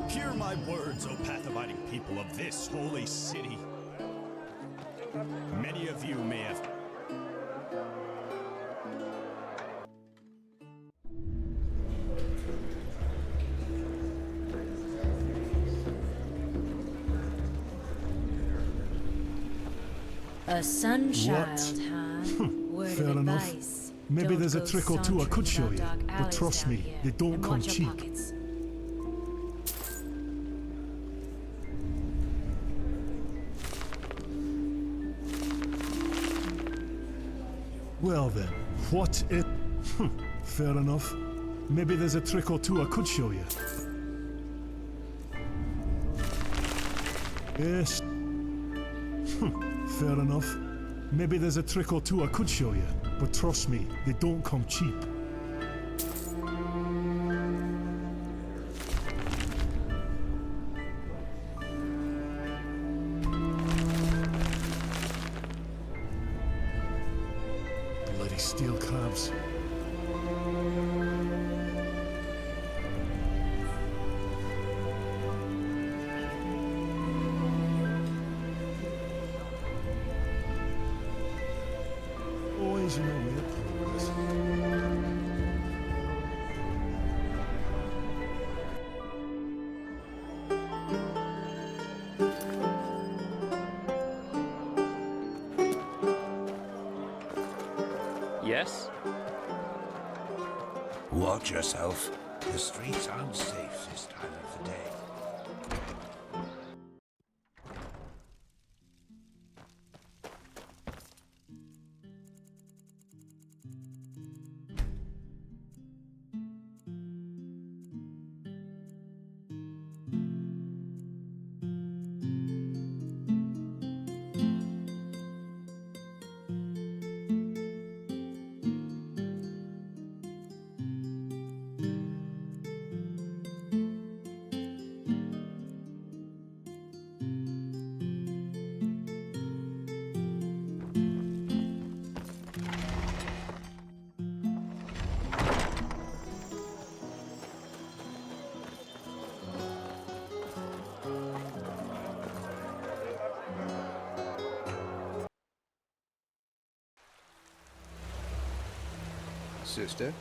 Hear my words, O path-abiding people of this holy city. Many of you may have... A sun child, huh? Word Fair of enough. advice. Maybe Don't there's a go trick or two I could show sauntering you, about dark but alleys trust down me, here. they don't And come watch your cheap. pockets. Well then, what it... Fair enough. Maybe there's a trick or two I could show you. Yes. Fair enough. Maybe there's a trick or two I could show you, but trust me, they don't come cheap. Bloody steel crabs. Always in a way of progress. Yes? Watch yourself. The streets aren't safe this time of the day. Sister,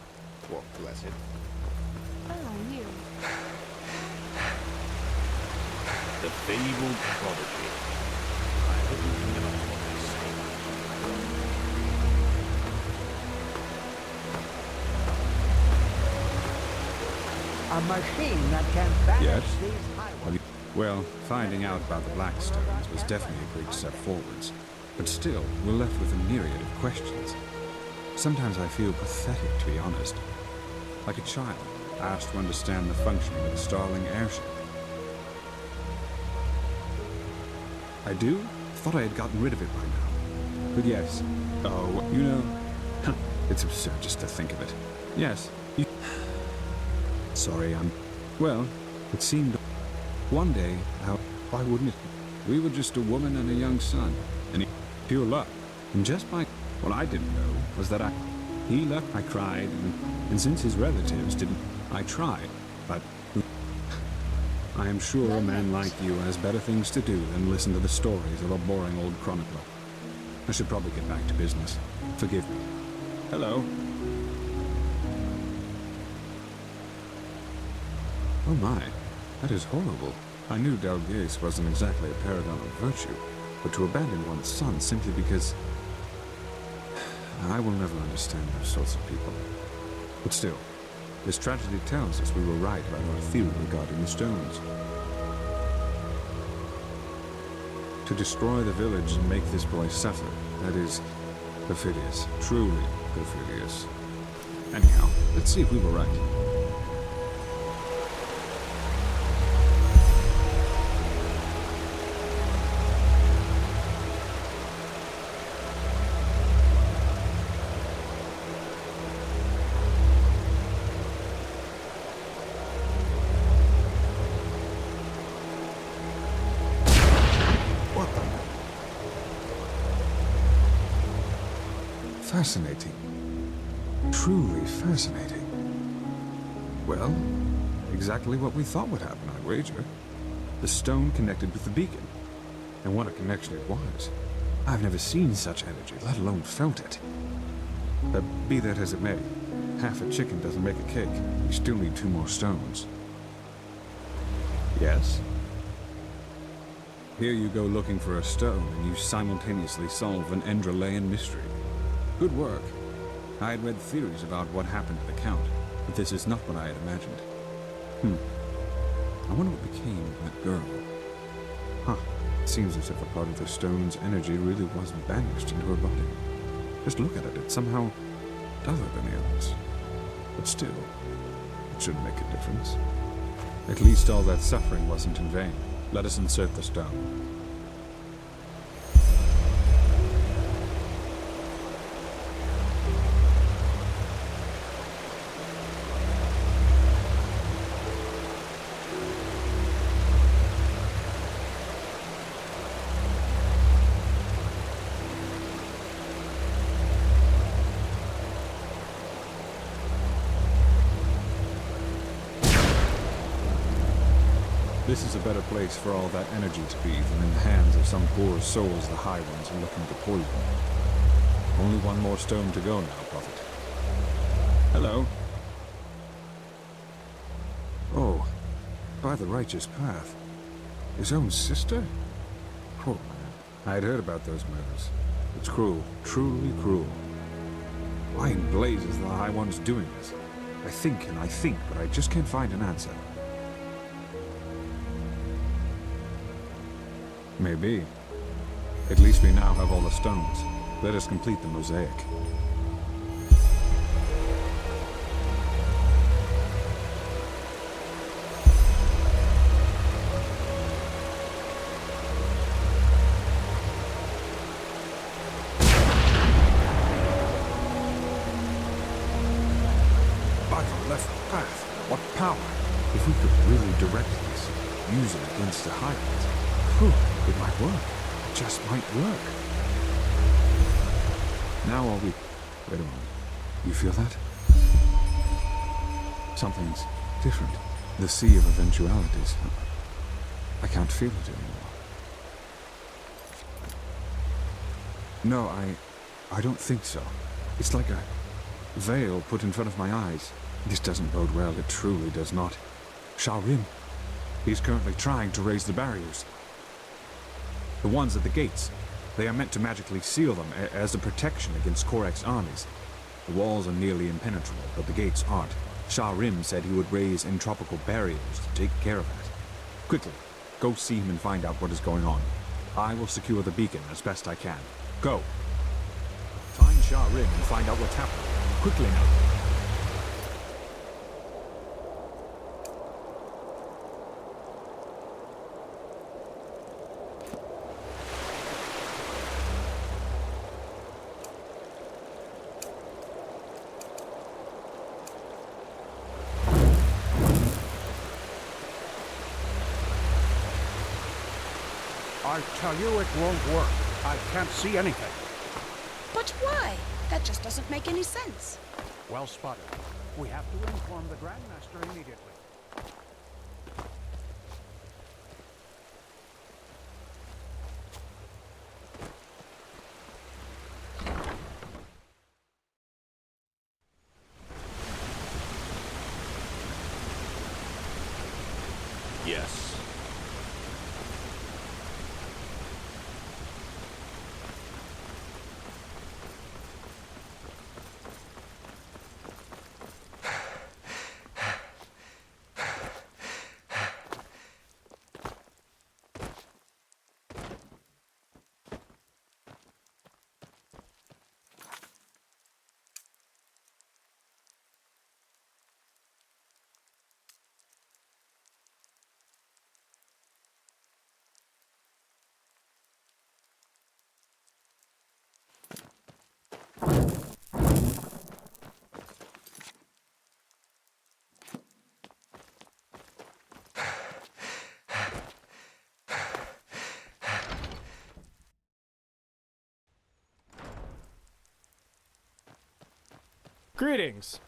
walk blessed. Oh, you. The fabled prodigy. I hope you can get up to what A machine that can banish Yes? these highways. Well, finding out about the Blackstones was definitely a great step forwards. But still, we're left with a myriad of questions. Sometimes I feel pathetic, to be honest. Like a child, asked to understand the functioning of a Starling airship. I do? Thought I had gotten rid of it by now. But yes. Oh, you know... it's absurd just to think of it. Yes, you... Sorry, Well, it seemed... One day, why wouldn't it? We were just a woman and a young son. And pure luck. And just by... What I didn't know was that he left. I cried, and since his relatives didn't, I tried. But I am sure a man like you has better things to do than listen to the stories of a boring old chronicler. I should probably get back to business. Forgive me. Hello. Oh my, that is horrible. I knew Dalgace wasn't exactly a paragon of virtue, but to abandon one's son simply because... I will never understand those sorts of people. But still, this tragedy tells us we were right about our theory regarding the stones. To destroy the village and make this boy suffer, that is perfidious, truly perfidious. Anyhow, let's see if we were right. Fascinating. Truly fascinating. Well, exactly what we thought would happen, I'd wager. The stone connected with the beacon. And what a connection it was. I've never seen such energy, let alone felt it. But be that as it may, half a chicken doesn't make a cake. We still need 2 more stones. Yes? Here you go looking for a stone, and you simultaneously solve an Enderalian mystery. Good work. I had read theories about what happened to the Count, but this is not what I had imagined. I wonder what became of that girl. It seems as if a part of the stone's energy really was banished into her body. Just look at it, it's somehow other than the others. But still, it shouldn't make a difference. At least all that suffering wasn't in vain. Let us insert the stone. This is a better place for all that energy to be than in the hands of some poor souls the High Ones are looking to poison. Only 1 more stone to go now, Prophet. Hello. Oh, by the righteous path. His own sister? Poor man. I had heard about those murders. It's cruel, truly cruel. Why in blazes are the High Ones doing this? I think and I think, but I just can't find an answer. Maybe. At least we now have all the stones. Let us complete the mosaic. By the left path. What power! If we could really direct this, use it against the High Ones, it might work. It just might work. Now all we... Wait a moment. You feel that? Something's different. The sea of eventualities. I can't feel it anymore. No, I don't think so. It's like a veil put in front of my eyes. This doesn't bode well. It truly does not. Shah-Rim. He's currently trying to raise the barriers. The ones at the gates. They are meant to magically seal them as a protection against Korak's armies. The walls are nearly impenetrable, but the gates aren't. Shah-Rim said he would raise entropical barriers to take care of that. Quickly, go see him and find out what is going on. I will secure the beacon as best I can. Go. Find Shah-Rim and find out what's happening. Quickly now. I tell you, it won't work. I can't see anything. But why? That just doesn't make any sense. Well spotted. We have to inform the Grandmaster immediately. Yes. Greetings.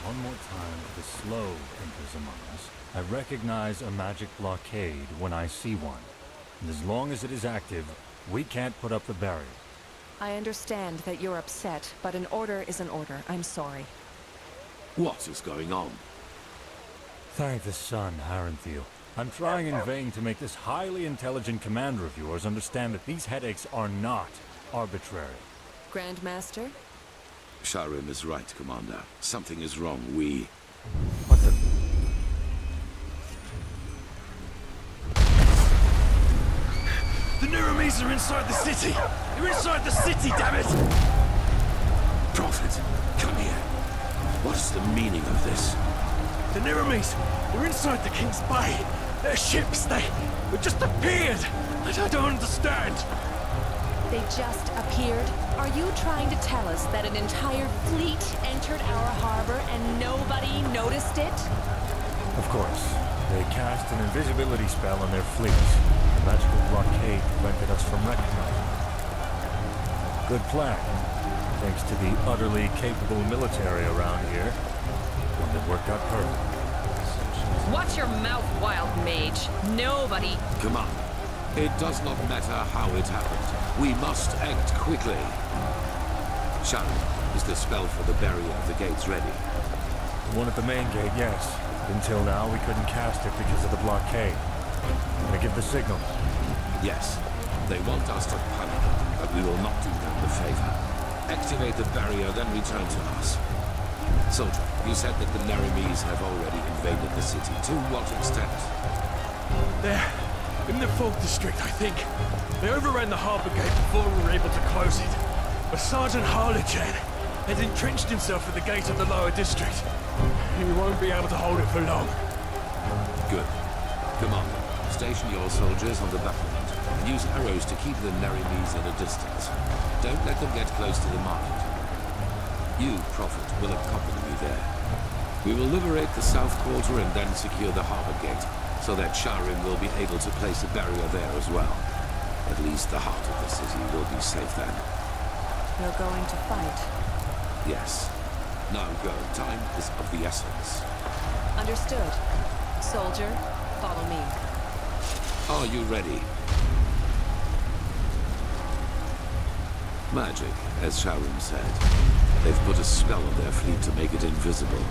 One more time, the slow enters among us. I recognize a magic blockade when I see one. And as long as it is active, we can't put up the barrier. I understand that you're upset, but an order is an order. I'm sorry. What is going on? Thank the sun, Harenthiel. I'm trying in vain to make this highly intelligent commander of yours understand that these headaches are not arbitrary. Grandmaster? Sharim is right, Commander. Something is wrong. We... What the... The Nuramis are inside the city! They're inside the city, damn it! Prophet, come here. What's the meaning of this? The Nuramis, they're inside the King's Bay. Their ships, they just appeared. I don't understand. They just appeared? Are you trying to tell us that an entire fleet entered our harbor and nobody noticed it? Of course. They cast an invisibility spell on their fleet. The magical blockade prevented us from recognizing them. Good plan. Thanks to the utterly capable military around here. One that worked out perfectly. Watch your mouth, wild mage. Nobody... Come on. It does not matter how it happened. We must act quickly. Sharon, is the spell for the barrier of the gates ready? The one at the main gate, yes. Until now, we couldn't cast it because of the blockade. I'm gonna give the signal. Yes. They want us to panic, but we will not do them the favor. Activate the barrier, then return to us. Soldier, you said that the Naramis have already invaded the city. To what extent? They're in the Fog District, I think. They overran the harbor gate before we were able to close it. But Sergeant Harlechan had entrenched himself at the gate of the lower district. He won't be able to hold it for long. Good. Commander, station your soldiers on the battlement and use arrows to keep the Naramis at a distance. Don't let them get close to the market. You, Prophet, will accompany me there. We will liberate the south quarter and then secure the harbor gate, so that Sharim will be able to place a barrier there as well. At least the heart of the city will be safe then. You're going to fight? Yes. Now go. Time is of the essence. Understood. Soldier, follow me. Are you ready? Magic, as Sharon said. They've put a spell on their fleet to make it invisible.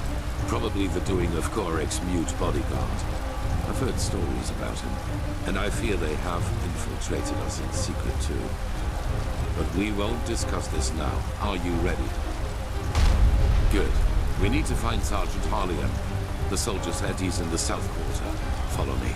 Probably the doing of Korek's mute bodyguard. I've heard stories about him, and I fear they have infiltrated us in secret too. But we won't discuss this now. Are you ready? Good. We need to find Sergeant Harlian. The soldier said he's in the south quarter. Follow me.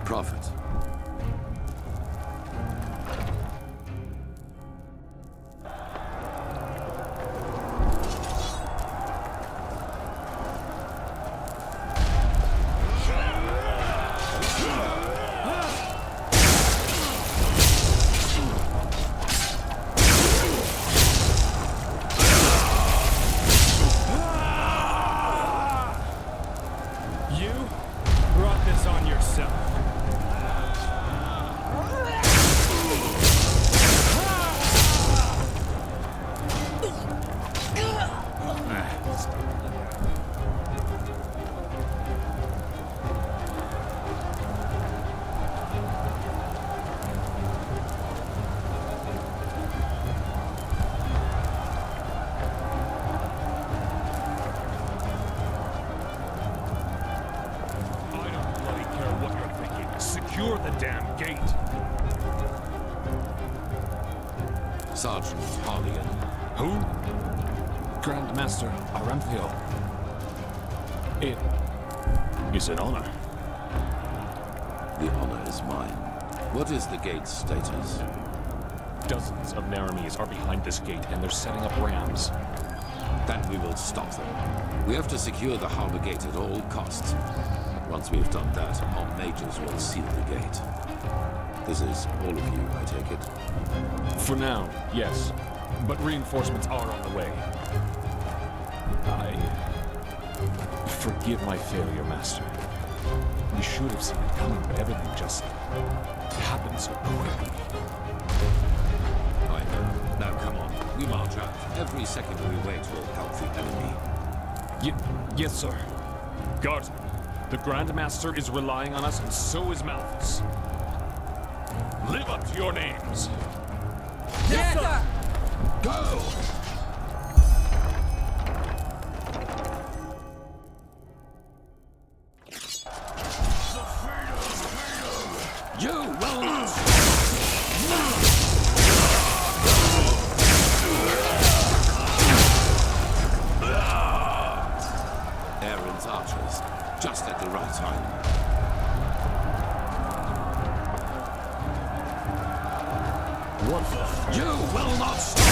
Prophet. You brought this on yourself. I don't bloody care what you're thinking. Secure the damn gate. Sergeant Harligan. Who? Grandmaster Aramthio. It is an honor. The honor is mine. What is the gate's status? Dozens of Naramis are behind this gate, and they're setting up rams. Then we will stop them. We have to secure the harbor gate at all costs. Once we've done that, our mages will seal the gate. This is all of you, I take it? For now, yes. But reinforcements are on the way. I forgive my failure, Master. We should have seen it coming, but everything just happened so quickly. I know. Now come on, we march out. Every second we wait will help the enemy. Yes, sir. Guardsmen, the Grandmaster is relying on us, and so is Malthus. Live up to your names. Yes, sir! Go! You will not! Aaron's archers, just at the right time. What the? You will not stop!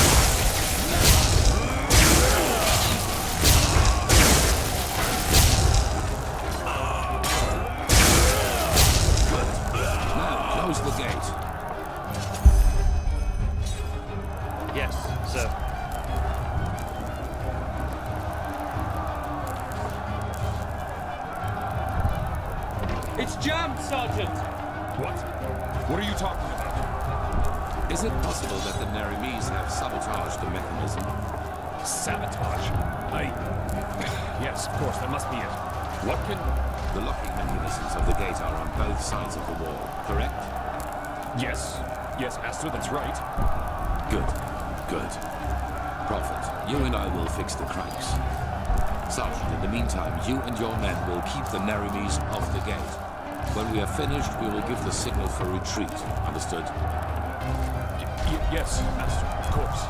Now, close the gate. Yes, sir. It's jammed, Sergeant! What? What are you talking about? Is it possible that the Naramis have sabotaged the mechanism? Sabotage? Yes, of course, that must be it. What can... The locking mechanisms of the gate are on both sides of the wall, correct? Yes. Yes, Master, that's right. Good. Good. Prophet, you and I will fix the cranks. Sergeant, in the meantime, you and your men will keep the Naramis off the gate. When we are finished, we will give the signal for retreat. Understood? Yes, Master, of course.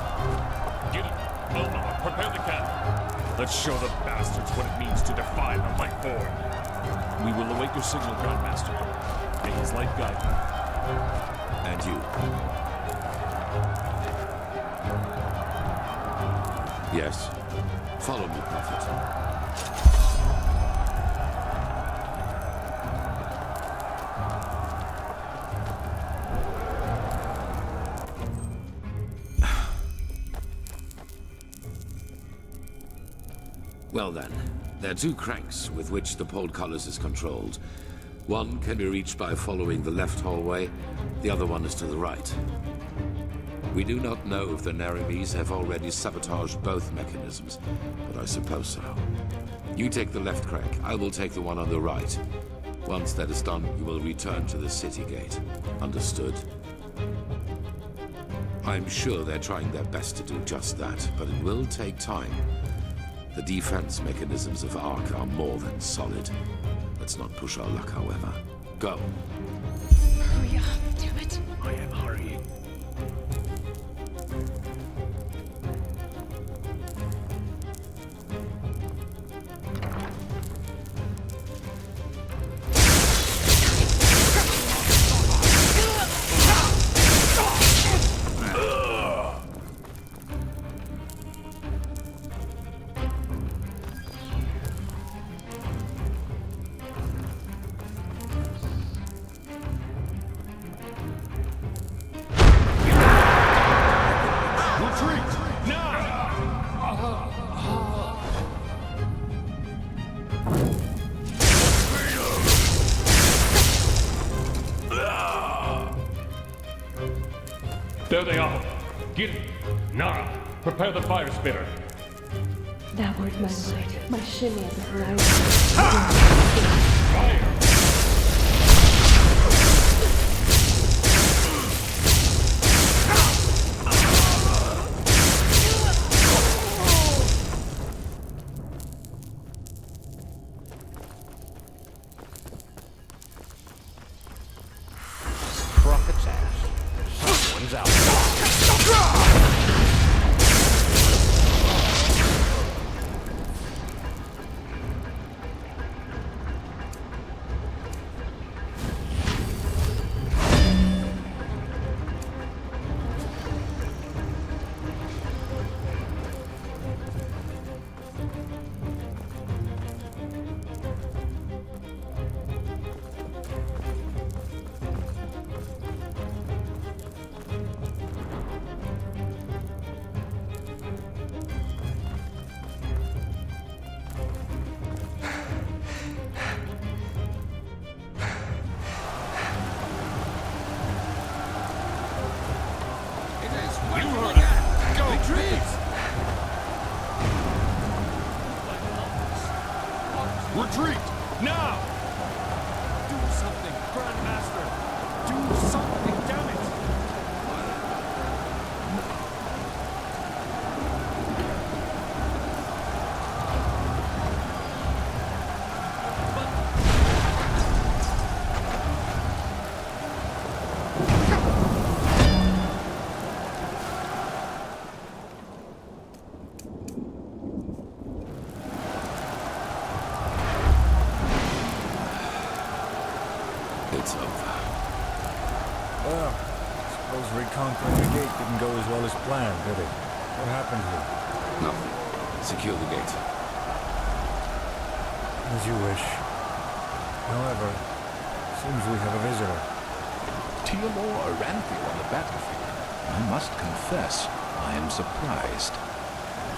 Giddy, Elmar, prepare the cannon. Let's show the bastards what it means to defy the light form. We will await your signal, Grandmaster. May his light guide you. And you. Yes. Follow me, Prophet. Well then, there are two cranks with which the portcullis is controlled. One can be reached by following the left hallway, the other one is to the right. We do not know if the Naramis have already sabotaged both mechanisms, but I suppose so. You take the left crank, I will take the one on the right. Once that is done, you will return to the city gate. Understood? I'm sure they're trying their best to do just that, but it will take time. The defense mechanisms of Ark are more than solid. Let's not push our luck, however. Go. Hurry up, damn it. I am hurrying. There they are. Giddy, Nara, prepare the fire spitter. Thou art my light, my shimmy at the horizon. Fire! Prophet's ass. Someone's out. Retreat! Now! Do something, Grandmaster! Do something, damn it! It's over. Well, suppose reconquering the gate didn't go as well as planned, did it? What happened here? Nothing. Secure the gate. As you wish. However, seems we have a visitor. Teodor Aranthe on the battlefield. I must confess, I am surprised.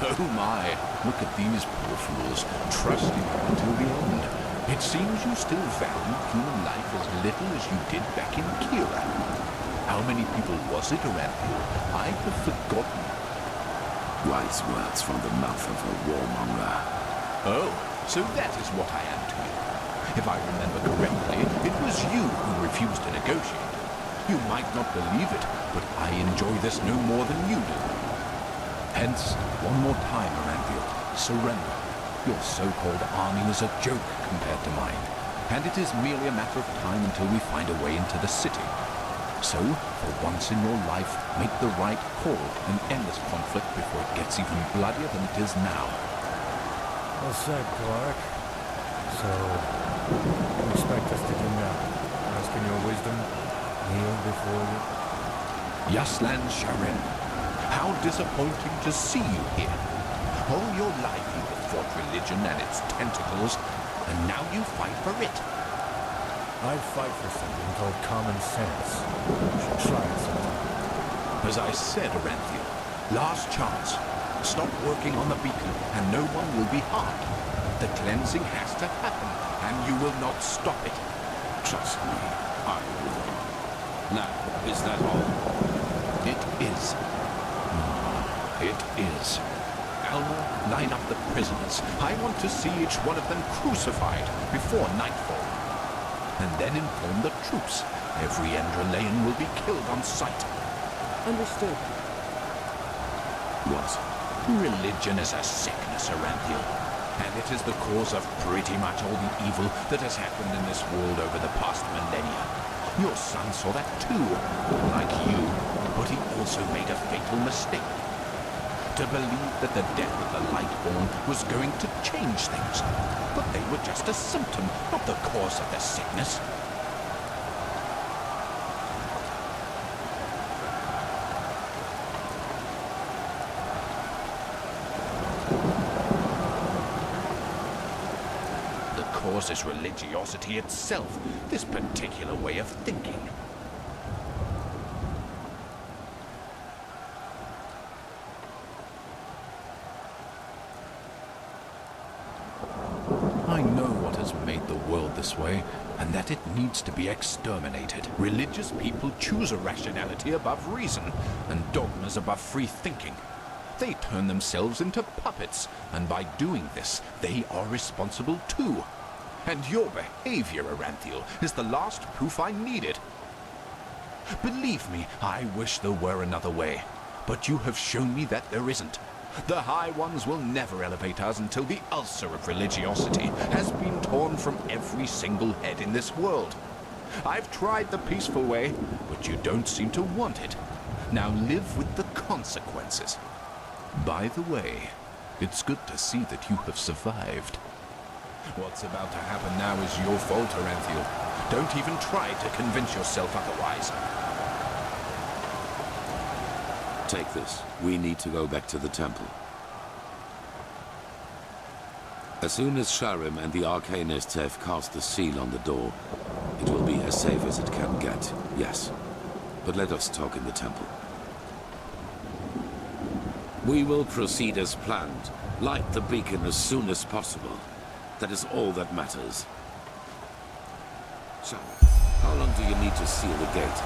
Oh my, look at these poor fools, trusting you until the end. It seems you still value human life as little as you did back in Kira. How many people was it, Aranthe? I have forgotten. Wise words from the mouth of a warmonger. Oh, so that is what I am to you. If I remember correctly, it was you who refused to negotiate. You might not believe it, but I enjoy this no more than you do. Hence, one more time, Aranthe, surrender. Your so-called army is a joke compared to mine, and it is merely a matter of time until we find a way into the city. So, for once in your life, make the right call and end this conflict before it gets even bloodier than it is now. Well said, Clark. So, what do you expect us to do now? Ask in your wisdom, kneel before you? Yaslan Sharin, how disappointing to see you here. All your life you have fought religion and its tentacles, and now you fight for it. I fight for something called common sense. You should try it sometime. As I said, Aranthe, last chance. Stop working on the beacon, and no one will be harmed. The cleansing has to happen, and you will not stop it. Trust me, I will. Now, is that all? It is. It is. Alma, line up the prisoners. I want to see each one of them crucified before nightfall. And then inform the troops. Every Enderalayan will be killed on sight. Understood. What? Religion is a sickness, Aranthe, and it is the cause of pretty much all the evil that has happened in this world over the past millennia. Your son saw that too, like you, but he also made a fatal mistake. To believe that the death of the Lightborn was going to change things. But they were just a symptom, not the cause of the sickness. The cause is religiosity itself, this particular way of thinking. I know what has made the world this way, and that it needs to be exterminated. Religious people choose irrationality above reason, and dogmas above free thinking. They turn themselves into puppets, and by doing this, they are responsible too. And your behavior, Aranthiel, is the last proof I needed. Believe me, I wish there were another way, but you have shown me that there isn't. The High Ones will never elevate us until the ulcer of religiosity has been torn from every single head in this world. I've tried the peaceful way, but you don't seem to want it. Now live with the consequences. By the way, it's good to see that you have survived. What's about to happen now is your fault, Aranthiel. Don't even try to convince yourself otherwise. Take this. We need to go back to the temple. As soon as Sharim and the Arcanists have cast the seal on the door, it will be as safe as it can get, yes. But let us talk in the temple. We will proceed as planned. Light the beacon as soon as possible. That is all that matters. Sharim, how long do you need to seal the gate?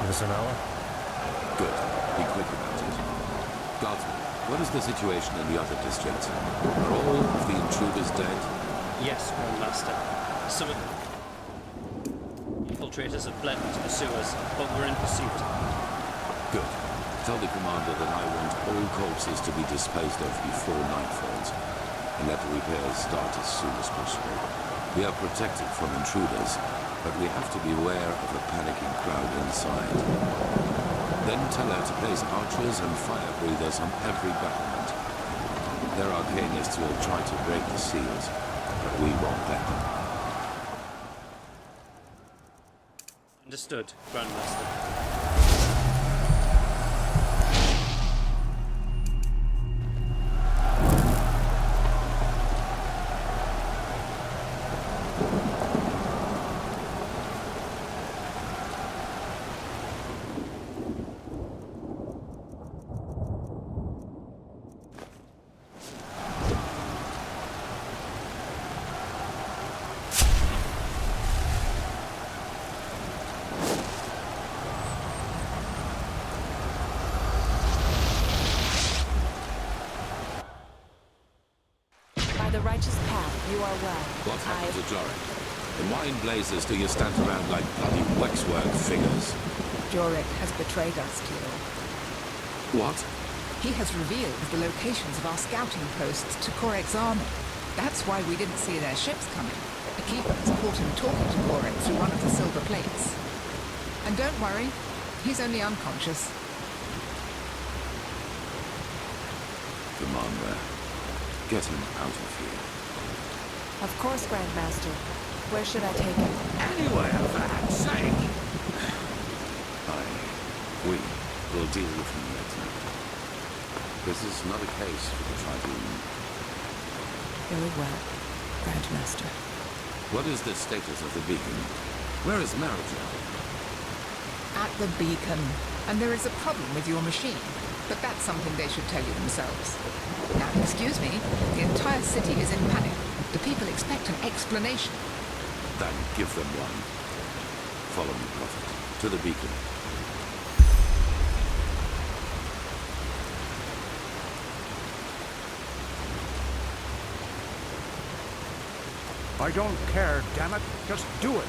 Give us an hour? Good. Be quick about it. Guardsman, what is the situation in the other districts? Are all of the intruders dead? Yes, Grandmaster. Some of infiltrators have fled into the sewers, but we're in pursuit. Good. Tell the commander that I want all corpses to be disposed of before night falls, and let the repairs start as soon as possible. We are protected from intruders, but we have to beware of a panicking crowd inside. Then tell her to place archers and fire breathers on every battlement. There are Arcanists who will try to break the seals, but we won't let them. Understood, Grandmaster. The righteous path, you are well. What happened to Jorik? And why in blazes do you stand around like bloody waxwork figures? Jorik has betrayed us, Kiro. What? He has revealed the locations of our scouting posts to Korek's army. That's why we didn't see their ships coming. The Keeper has caught him talking to Korek through one of the silver plates. And don't worry, he's only unconscious. Commander, get him out of here. Of course, Grandmaster. Where should I take him? Anywhere, for heck's sake! We will deal with him later. This is not a case for the Tribune. Very well, Grandmaster. What is the status of the beacon? Where is Marajel? At the beacon. And there is a problem with your machine. But that's something they should tell you themselves. Now, excuse me, the entire city is in panic. The people expect an explanation. Then give them one. Follow me, Prophet, to the beacon. I don't care, damn it. Just do it.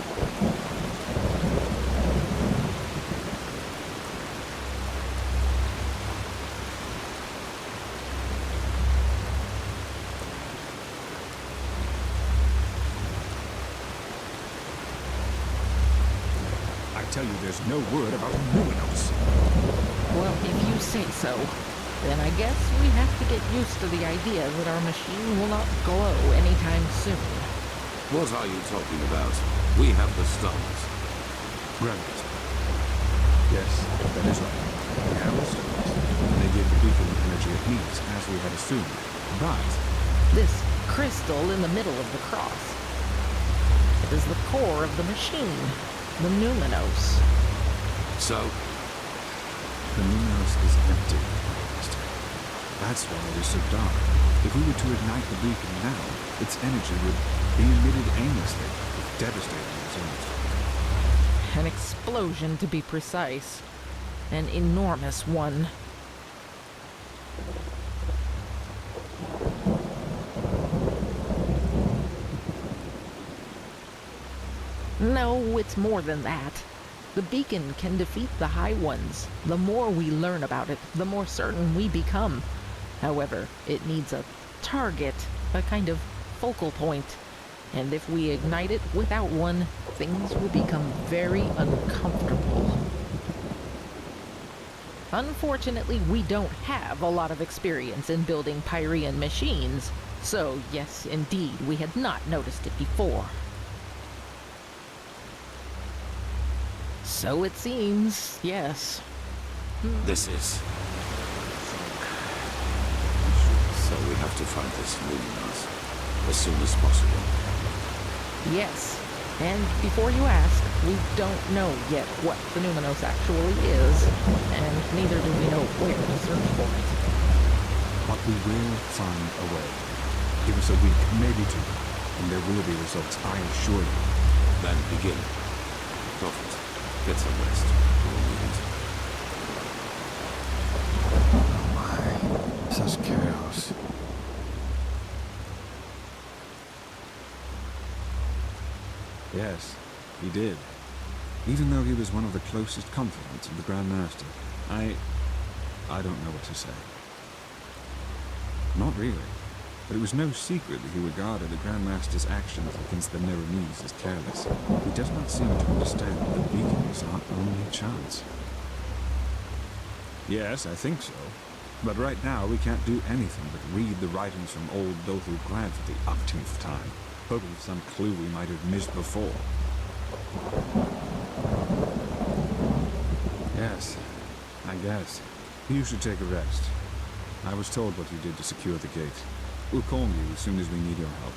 I tell you, there's no word about Numinos. Well, if you say so, then I guess we have to get used to the idea that our machine will not glow anytime soon. What are you talking about? We have the stars. Grandmaster. Yes, that is right. We have the stars, and they give the beacon the energy it needs, as we had assumed. But this crystal in the middle of the cross, it is the core of the machine. The Numinos. So? The Numinos is empty, Master. That's why it is so dark. If we were to ignite the beacon now, its energy would be emitted aimlessly, with Devastating result. An explosion, to be precise. An enormous one. No, it's more than that. The beacon can defeat the High Ones. The more we learn about it, the more certain we become. However, it needs a target, a kind of focal point. And if we ignite it without one, things will become very uncomfortable. Unfortunately, we don't have a lot of experience in building Pyrean machines. So, yes, indeed, we had not noticed it before. So it seems, yes. This is... So we have to find this luminous as soon as possible. Yes. And before you ask, we don't know yet what the Numinos actually is, and neither do we know where to search for it. But we will find a way. Give us a week, maybe two, and there will be results, I assure you. Then begin. Prophet, get some rest. We'll need it. Oh my, such chaos. Yes, he did. Even though he was one of the closest confidants of the Grand Master, I don't know what to say. Not really. But it was no secret that he regarded the Grand Master's actions against the Neronese as careless. He does not seem to understand that the beacon is our only chance. Yes, I think so. But right now we can't do anything but read the writings from old Dothu Grad for the umpteenth time, hoping for some clue we might have missed before. Yes, I guess. You should take a rest. I was told what you did to secure the gate. We'll call you as soon as we need your help.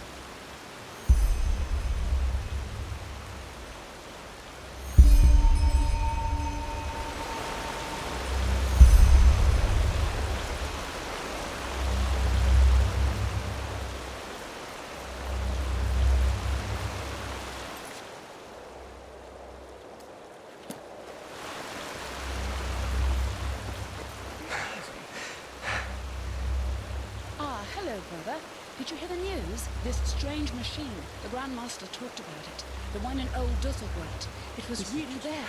Hello, brother. Did you hear the news? This strange machine. The Grand Master talked about it. The one in old Dusselgrat. It was really there.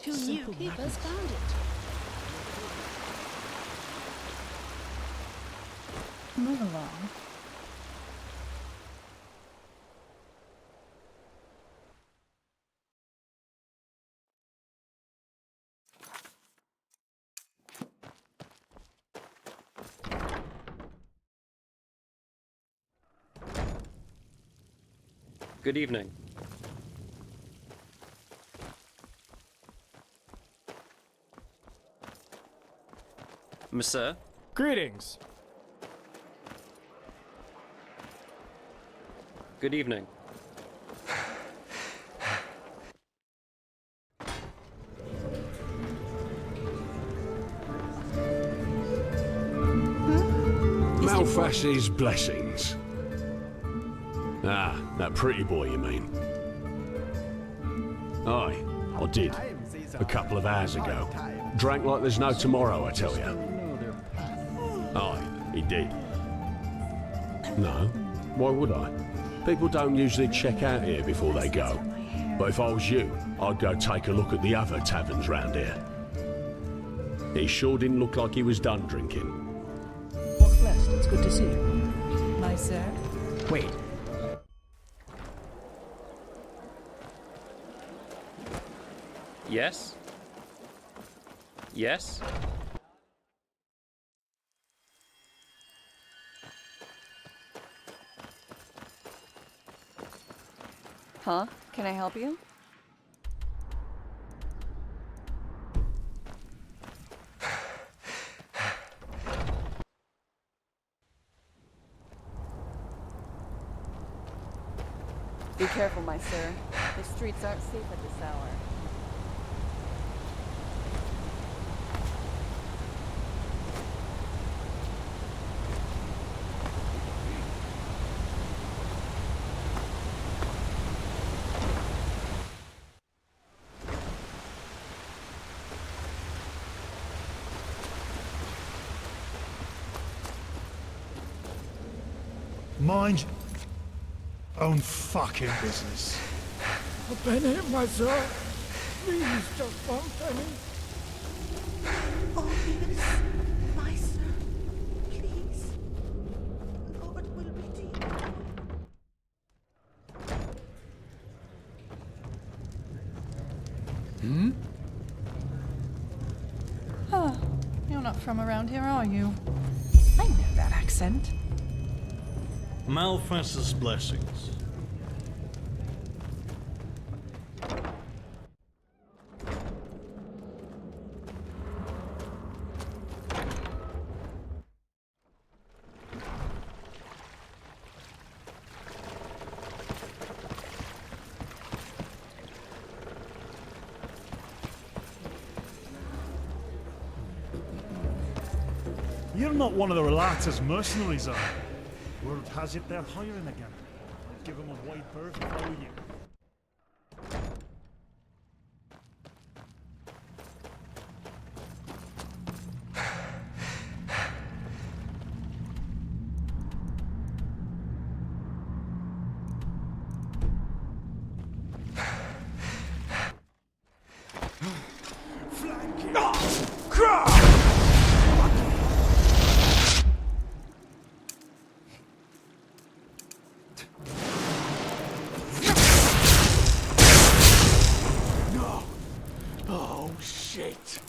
Two new keepers found it. Move along. Good evening. Monsieur? Greetings. Good evening. Malfash's blessings. Ah, that pretty boy, you mean? Aye, I did. A couple of hours ago. Drank like there's no tomorrow, I tell you. Aye, he did. No, why would I? People don't usually check out here before they go. But if I was you, I'd go take a look at the other taverns round here. He sure didn't look like he was done drinking. Walk blessed. It's good to see you. My sir? Wait. Yes? Yes? Huh? Can I help you? Be careful, my sir. The streets aren't safe at this hour. Mind your own fucking business. A penny, my sir. Please, just one penny. Oh, yes, my sir. Please. Lord will redeem Hmm? Huh. You're not from around here, are you? I know that accent. Malfrest's blessings. You're not one of the Relata's mercenaries, are you? Word has it they're hiring again. I'd give them a wide berth if I were you. Oh, shit.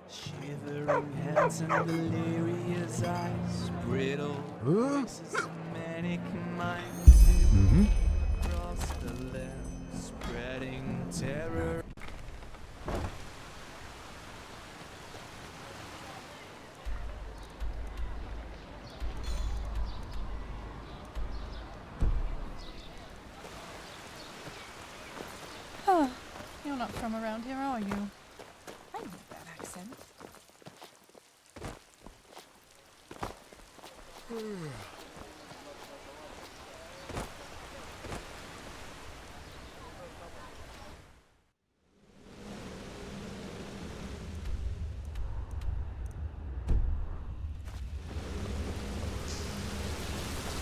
Shivering hands and delirious eyes, brittle voices and manic minds across the land, spreading terror. Huh. You're not from around here, are you? I know that accent.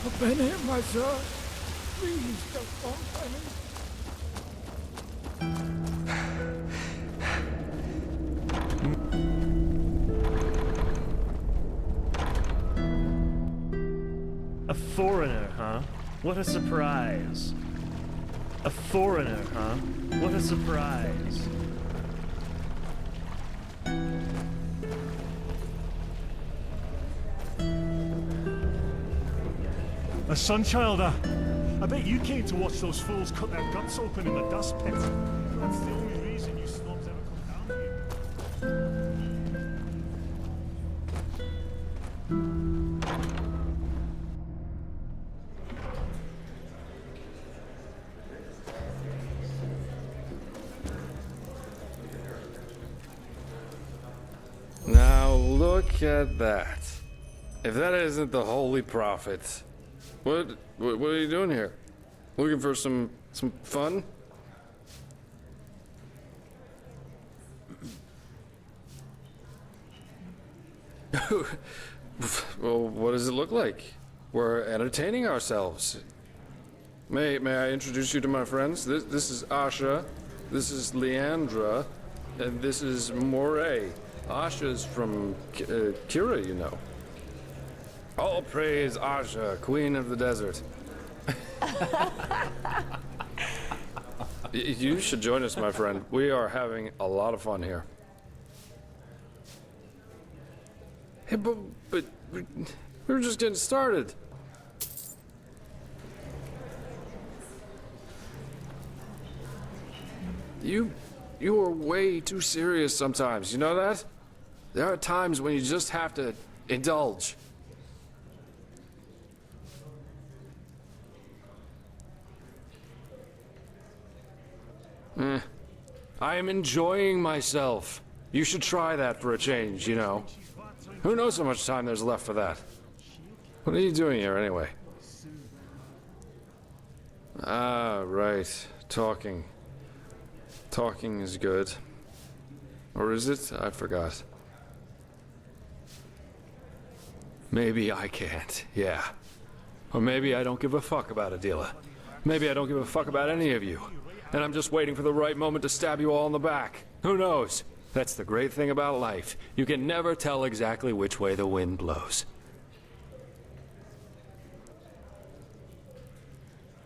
A penny, my sir. Please, just one penny. A foreigner, huh? What a surprise. A foreigner, huh? What a surprise. A Sunchilder! I bet you came to watch those fools cut their guts open in the dust pit. That's the only reason you snobs ever come down here. Now look at that. If that isn't the Holy Prophet. What are you doing here? Looking for some fun? Well, what does it look like? We're entertaining ourselves. May I introduce you to my friends? This is Asha, this is Leandra, and this is Moray. Asha's from Kira, you know. All praise Asha, queen of the desert. You should join us, my friend. We are having a lot of fun here. Hey, but we were just getting started. You are way too serious sometimes, you know that? There are times when you just have to indulge. I am enjoying myself. You should try that for a change, you know. Who knows how much time there's left for that? What are you doing here, anyway? Ah, right. Talking. Talking is good. Or is it? I forgot. Maybe I can't, yeah. Or maybe I don't give a fuck about Adila. Maybe I don't give a fuck about any of you. And I'm just waiting for the right moment to stab you all in the back. Who knows? That's the great thing about life. You can never tell exactly which way the wind blows.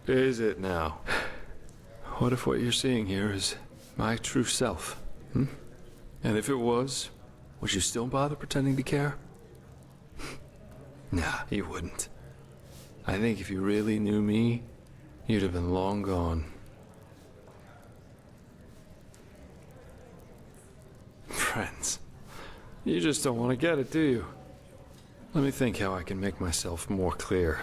Is it now? What if what you're seeing here is my true self? Hmm? And if it was, would you still bother pretending to care? Nah, you wouldn't. I think if you really knew me, you'd have been long gone. Friends, you just don't want to get it, do you? Let me think how I can make myself more clear.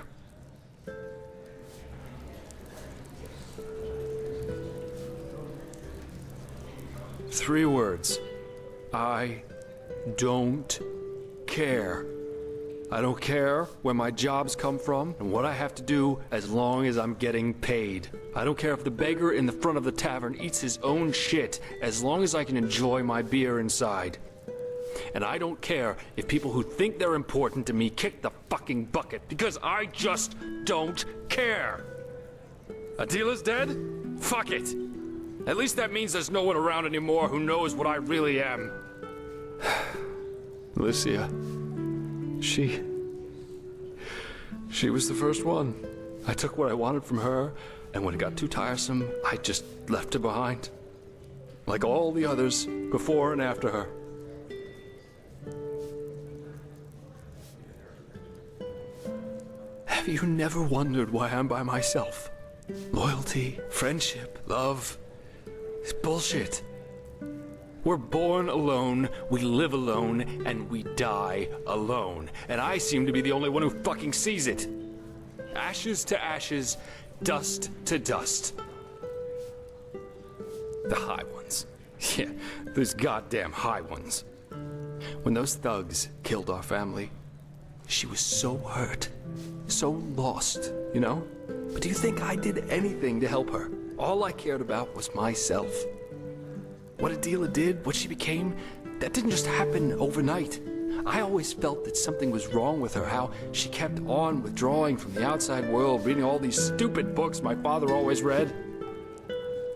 Three words. I don't care. I don't care where my jobs come from and what I have to do as long as I'm getting paid. I don't care if the beggar in the front of the tavern eats his own shit as long as I can enjoy my beer inside. And I don't care if people who think they're important to me kick the fucking bucket because I just don't care. Adila's dead? Fuck it. At least that means there's no one around anymore who knows what I really am. Alicia. She was the first one. I took what I wanted from her, and when it got too tiresome, I just left her behind. Like all the others, before and after her. Have you never wondered why I'm by myself? Loyalty, friendship, love, it's bullshit. We're born alone, we live alone, and we die alone. And I seem to be the only one who fucking sees it. Ashes to ashes, dust to dust. The high ones. Yeah, those goddamn high ones. When those thugs killed our family, she was so hurt, so lost, you know? But do you think I did anything to help her? All I cared about was myself. What Adila did, what she became, that didn't just happen overnight. I always felt that something was wrong with her, how she kept on withdrawing from the outside world, reading all these stupid books my father always read.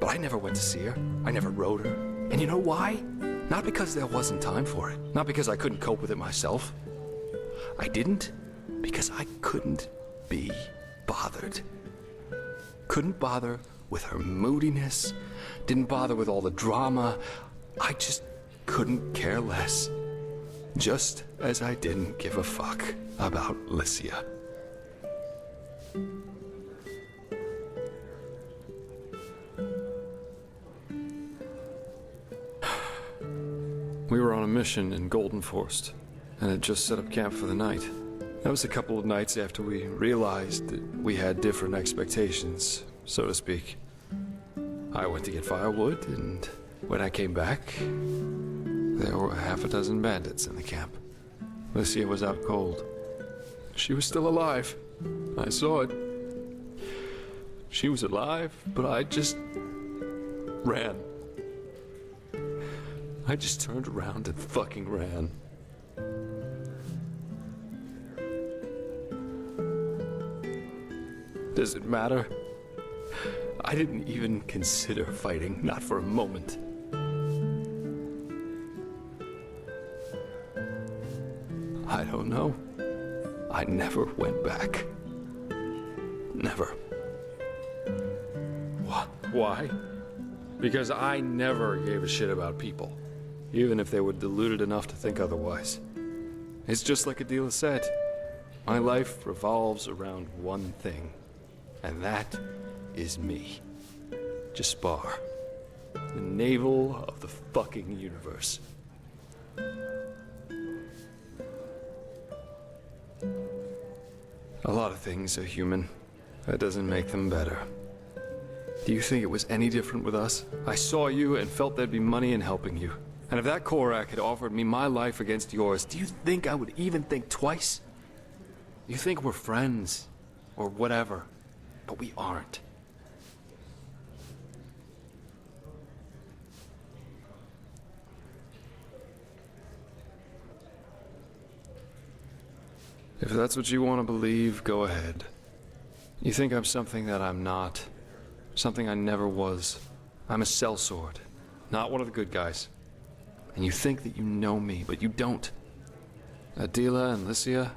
But I never went to see her. I never wrote her. And you know why? Not because there wasn't time for it. Not because I couldn't cope with it myself. I didn't because I couldn't be bothered. Couldn't bother with her moodiness, didn't bother with all the drama. I just couldn't care less. Just as I didn't give a fuck about Lycia. We were on a mission in Golden Forest, and had just set up camp for the night. That was a couple of nights after we realized that we had different expectations, so to speak. I went to get firewood, and when I came back, there were half a dozen bandits in the camp. Lycia was out cold. She was still alive. I saw it. She was alive, but I just ran. I just turned around and fucking ran. Does it matter? I didn't even consider fighting, not for a moment. I don't know. I never went back. Never. Why? Because I never gave a shit about people, even if they were deluded enough to think otherwise. It's just like Adela said. My life revolves around one thing, and that is me. Jaspar. The navel of the fucking universe. A lot of things are human. That doesn't make them better. Do you think it was any different with us? I saw you and felt there'd be money in helping you. And if that Korak had offered me my life against yours, do you think I would even think twice? You think we're friends, or whatever, but we aren't. If that's what you want to believe, go ahead. You think I'm something that I'm not. Something I never was. I'm a sellsword, not one of the good guys. And you think that you know me, but you don't. Adela and Lycia,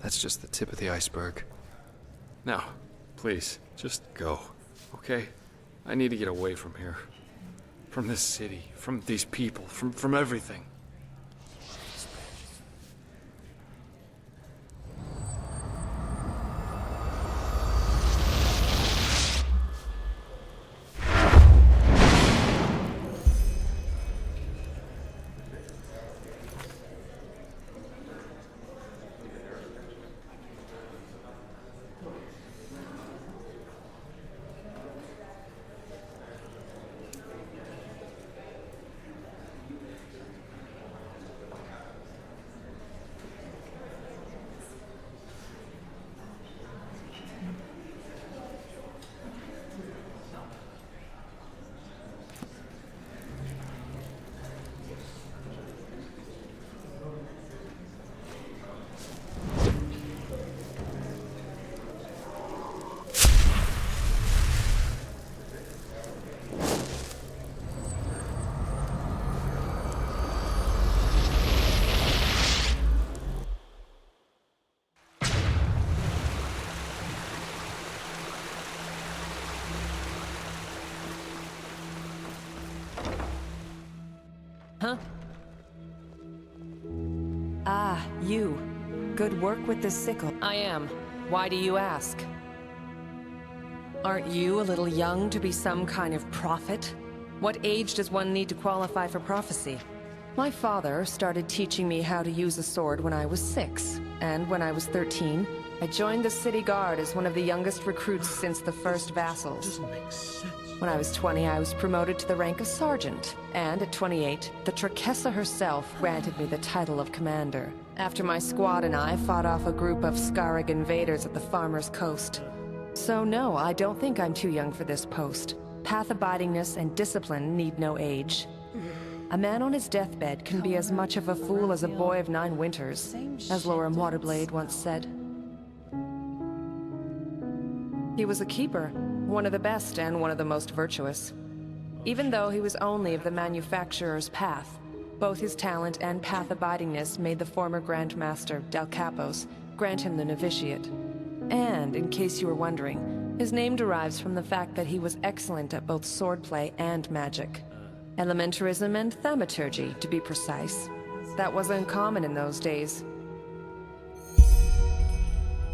that's just the tip of the iceberg. Now, please, just go, okay? I need to get away from here. From this city, from these people, from everything. Huh? Ah, you. Good work with the sickle. I am. Why do you ask? Aren't you a little young to be some kind of prophet? What age does one need to qualify for prophecy? My father started teaching me how to use a sword when I was 6, and when I was 13, I joined the city guard as one of the youngest recruits since the first vassals. Doesn't make sense. When I was 20, I was promoted to the rank of sergeant, and at 28, the Trakessa herself granted me the title of commander, after my squad and I fought off a group of Skarag invaders at the Farmer's Coast. So no, I don't think I'm too young for this post. Path abidingness and discipline need no age. A man on his deathbed can be as much of a fool as a boy of 9 winters, as Laura Waterblade once said. He was a keeper, one of the best and one of the most virtuous. Even though he was only of the manufacturer's path, both his talent and path abidingness made the former Grandmaster, Del Capos, grant him the novitiate. And, in case you were wondering, His name derives from the fact that he was excellent at both swordplay and magic. Elementarism and thaumaturgy, to be precise. That wasn't common in those days.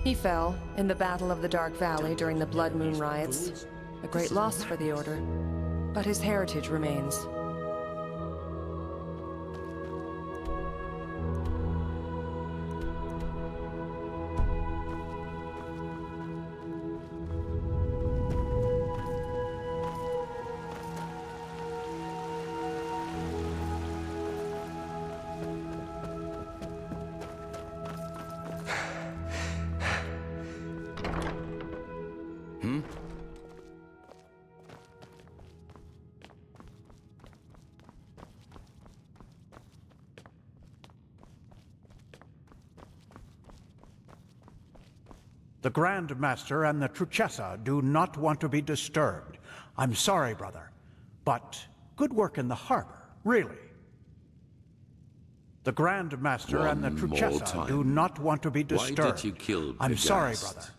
He fell in the Battle of the Dark Valley during the Blood Moon riots. A great loss for the Order, but his heritage remains. The Grand Master and the Truchessa do not want to be disturbed. I'm sorry, brother, but good work in the harbor, really. The Grand Master and the Truchessa do not want to be disturbed. Why did you kill I'm sorry, Pegast? brother,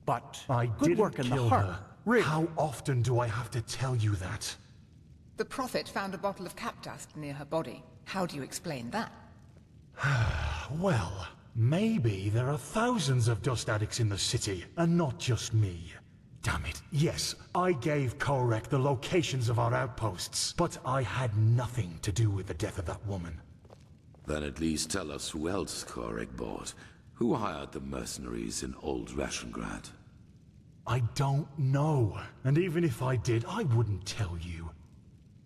but I good didn't work in the kill harbor, her. really. How often do I have to tell you that? The Prophet found a bottle of cap dust near her body. How do you explain that? Well, maybe there are thousands of dust addicts in the city, and not just me. Damn it. Yes, I gave Korek the locations of our outposts, but I had nothing to do with the death of that woman. Then at least tell us who else Korek bought. Who hired the mercenaries in Old Rashengrad? I don't know. And even if I did, I wouldn't tell you.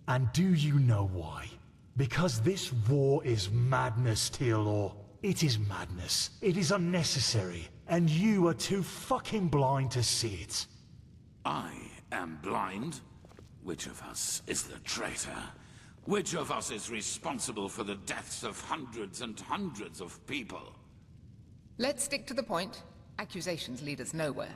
And do you know why? Because this war is madness, Tealor. It is madness. It is unnecessary. And you are too fucking blind to see it. I am blind? Which of us is the traitor? Which of us is responsible for the deaths of hundreds and hundreds of people? Let's stick to the point. Accusations lead us nowhere.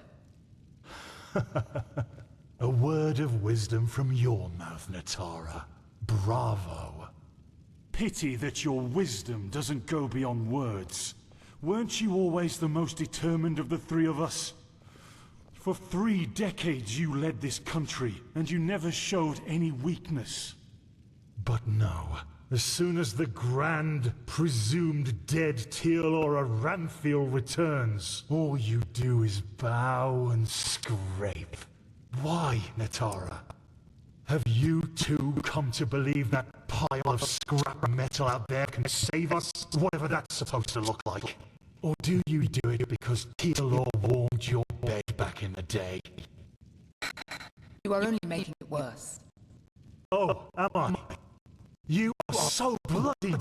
A word of wisdom from your mouth, Natara. Bravo. Pity that your wisdom doesn't go beyond words. Weren't you always the most determined of the three of us? For 3 decades you led this country, and you never showed any weakness. But no, as soon as the grand, presumed dead Tealor Ranthiel returns, all you do is bow and scrape. Why, Natara? Have you too come to believe that pile of scrap metal out there can save us, whatever that's supposed to look like? Or do you do it because Tealor warmed your bed back in the day? You are only making it worse. Oh, am I? You are so bloody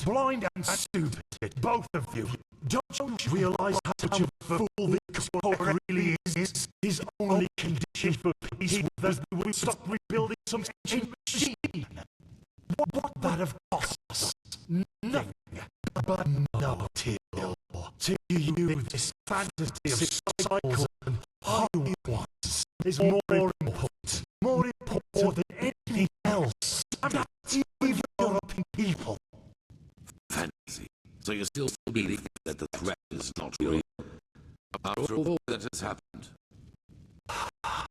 blind and stupid, both of you. Don't you realize how much of a fool this Korek really is? His only condition for peace was that we would stop rebuilding some ancient machine. What would that have cost us? Nothing. But no, Tealor. To you, this fantasy of cycles and high ones is more important than anything else. Even your own people. Fantasy. So you still believe that the threat is not real? After all that has happened?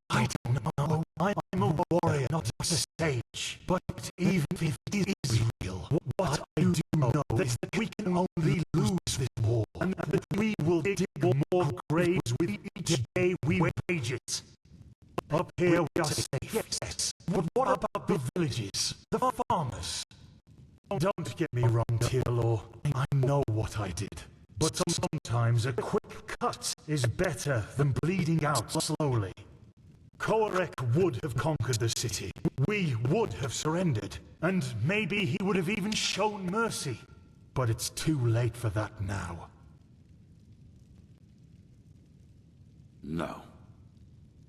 I don't know. I'm a warrior, not just a sage. But even if it is real, what I do know is that we can only lose this war, and that we will dig more graves with each day we wage it. Up here we are safe, yes. But what about the villages, the farmers? Don't get me wrong, Tealor. I know what I did. But sometimes a quick cut is better than bleeding out slowly. Korek would have conquered the city. We would have surrendered. And maybe he would have even shown mercy. But it's too late for that now. No.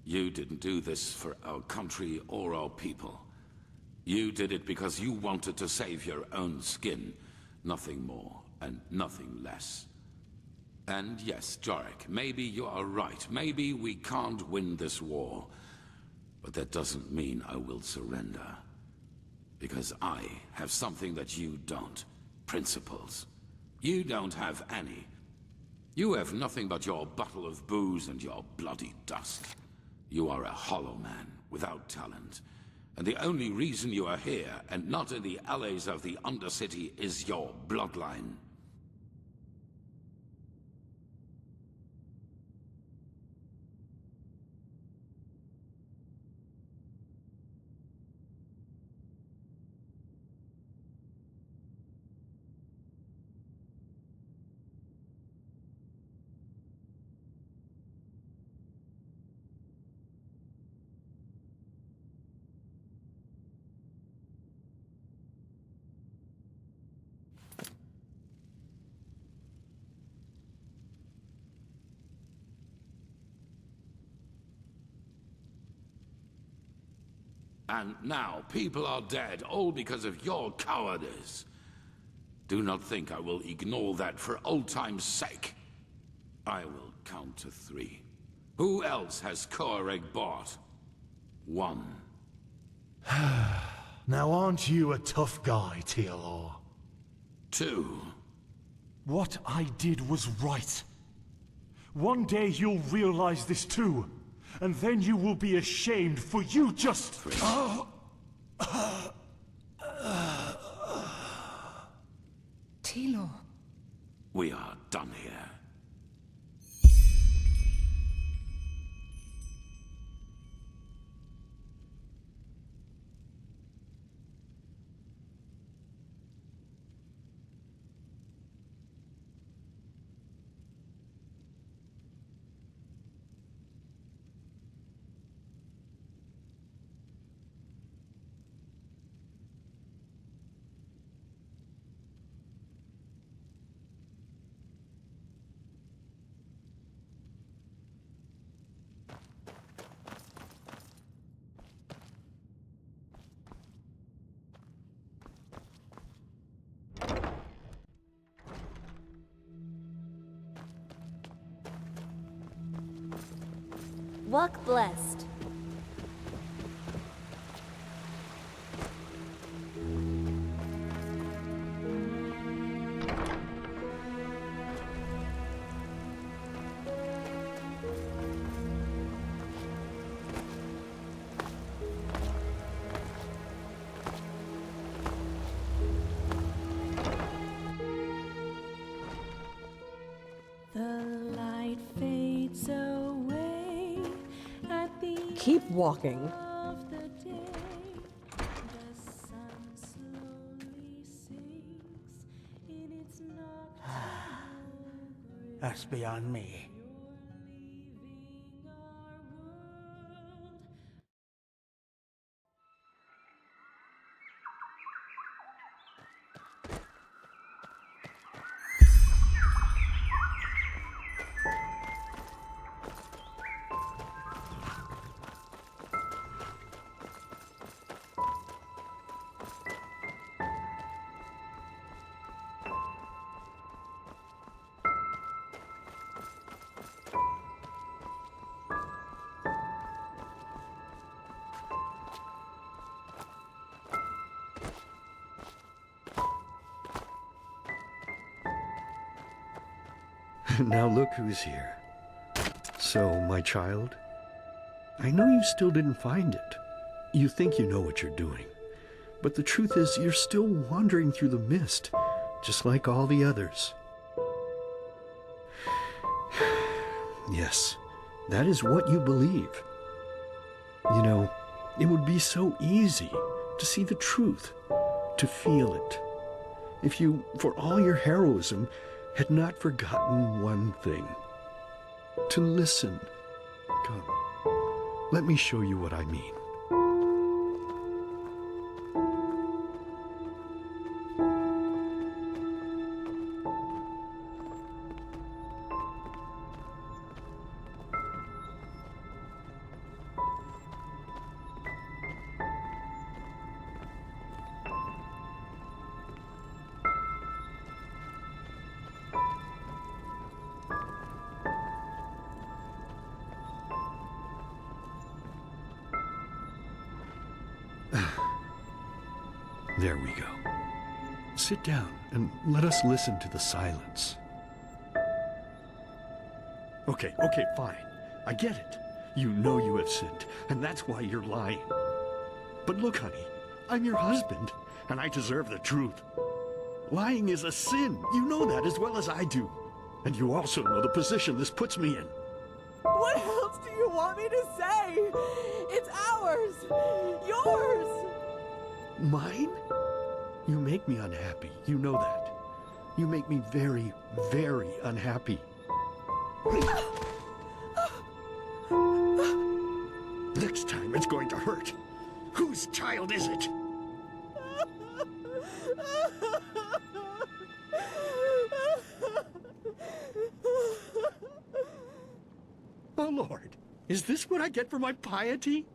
You didn't do this for our country or our people. You did it because you wanted to save your own skin. Nothing more and nothing less. And yes, Jarek, maybe you are right. Maybe we can't win this war. But that doesn't mean I will surrender. Because I have something that you don't. Principles. You don't have any. You have nothing but your bottle of booze and your bloody dust. You are a hollow man, without talent. And the only reason you are here, and not in the alleys of the Undercity, is your bloodline. And now people are dead, all because of your cowardice. Do not think I will ignore that for old time's sake. I will count to 3. Who else has Koreg bought? 1. Now aren't you a tough guy, TLR? 2. What I did was right. One day you'll realize this too. And then you will be ashamed, for you just... Tilo. We are done here. Walk blessed. The light fades away at the Keep walking. of the day. The sun slowly sinks in its nocturnal grave. That's beyond me. Now look who's here. So, my child, I know you still didn't find it. You think you know what you're doing. But the truth is, you're still wandering through the mist, just like all the others. Yes, that is what you believe. You know, it would be so easy to see the truth, to feel it, if you, for all your heroism, had not forgotten one thing. To listen. Come, let me show you what I mean. There we go. Sit down and let us listen to the silence. Okay, fine. I get it. You know you have sinned, and that's why you're lying. But look, honey, I'm your husband, and I deserve the truth. Lying is a sin. You know that as well as I do. And you also know the position this puts me in. What else do you want me to say? It's ours! Yours! Mine? You make me unhappy. You know that. You make me very, very unhappy. Next time it's going to hurt. Whose child is it? Oh, Lord, is this what I get for my piety?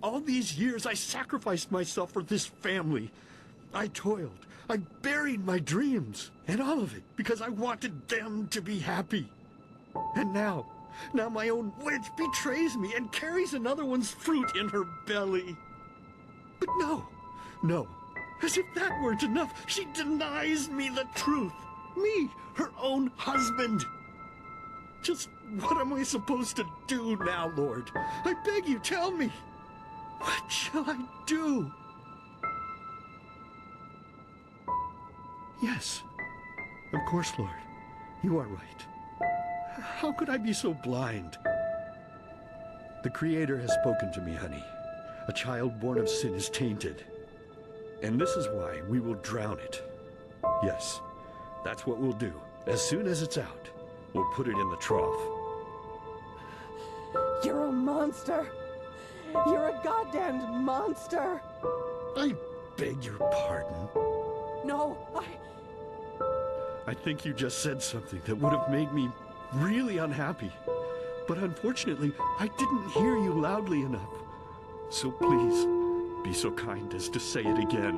All these years I sacrificed myself for this family. I toiled, I buried my dreams, and all of it because I wanted them to be happy. And now my own witch betrays me and carries another one's fruit in her belly. But no, as if that weren't enough, she denies me the truth. Me, her own husband. Just what am I supposed to do now, Lord? I beg you, tell me. What shall I do? Yes, of course, Lord. You are right. How could I be so blind? The Creator has spoken to me, honey. A child born of sin is tainted. And this is why we will drown it. Yes, that's what we'll do. As soon as it's out, we'll put it in the trough. You're a monster! You're a goddamned monster! I beg your pardon. No, I think you just said something that would have made me really unhappy. But unfortunately, I didn't hear you loudly enough. So please, be so kind as to say it again.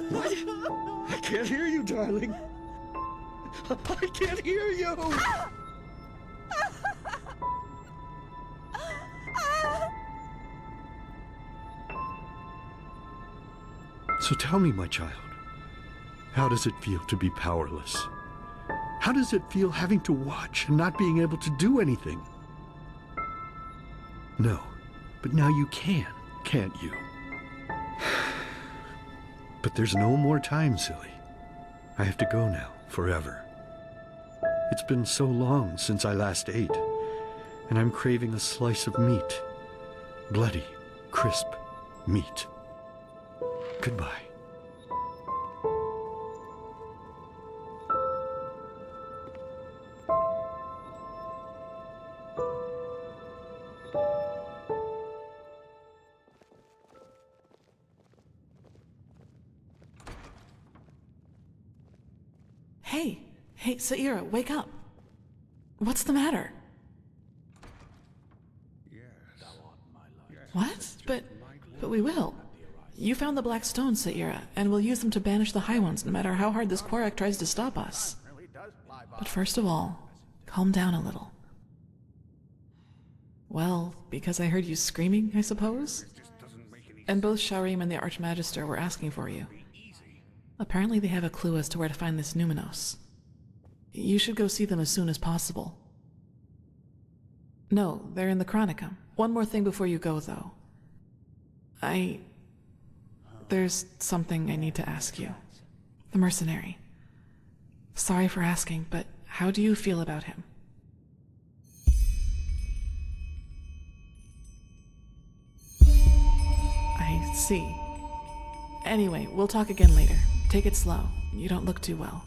What? I can't hear you, darling. I can't hear you! So tell me, my child, how does it feel to be powerless? How does it feel having to watch and not being able to do anything? No, but now you can, can't you? But there's no more time, silly. I have to go now, forever. It's been so long since I last ate, and I'm craving a slice of meat. Bloody, crisp meat. Goodbye. Hey, Saira, wake up. What's the matter? What? But we will. You found the black stones, Saira, and we'll use them to banish the High Ones, no matter how hard this Korak tries to stop us. But first of all, calm down a little. Well, because I heard you screaming, I suppose? And both Sharim and the Archmagister were asking for you. Apparently they have a clue as to where to find this Numinos. You should go see them as soon as possible. No, they're in the Chronicum. One more thing before you go, though. There's something I need to ask you. The mercenary. Sorry for asking, but how do you feel about him? I see. Anyway, we'll talk again later. Take it slow. You don't look too well.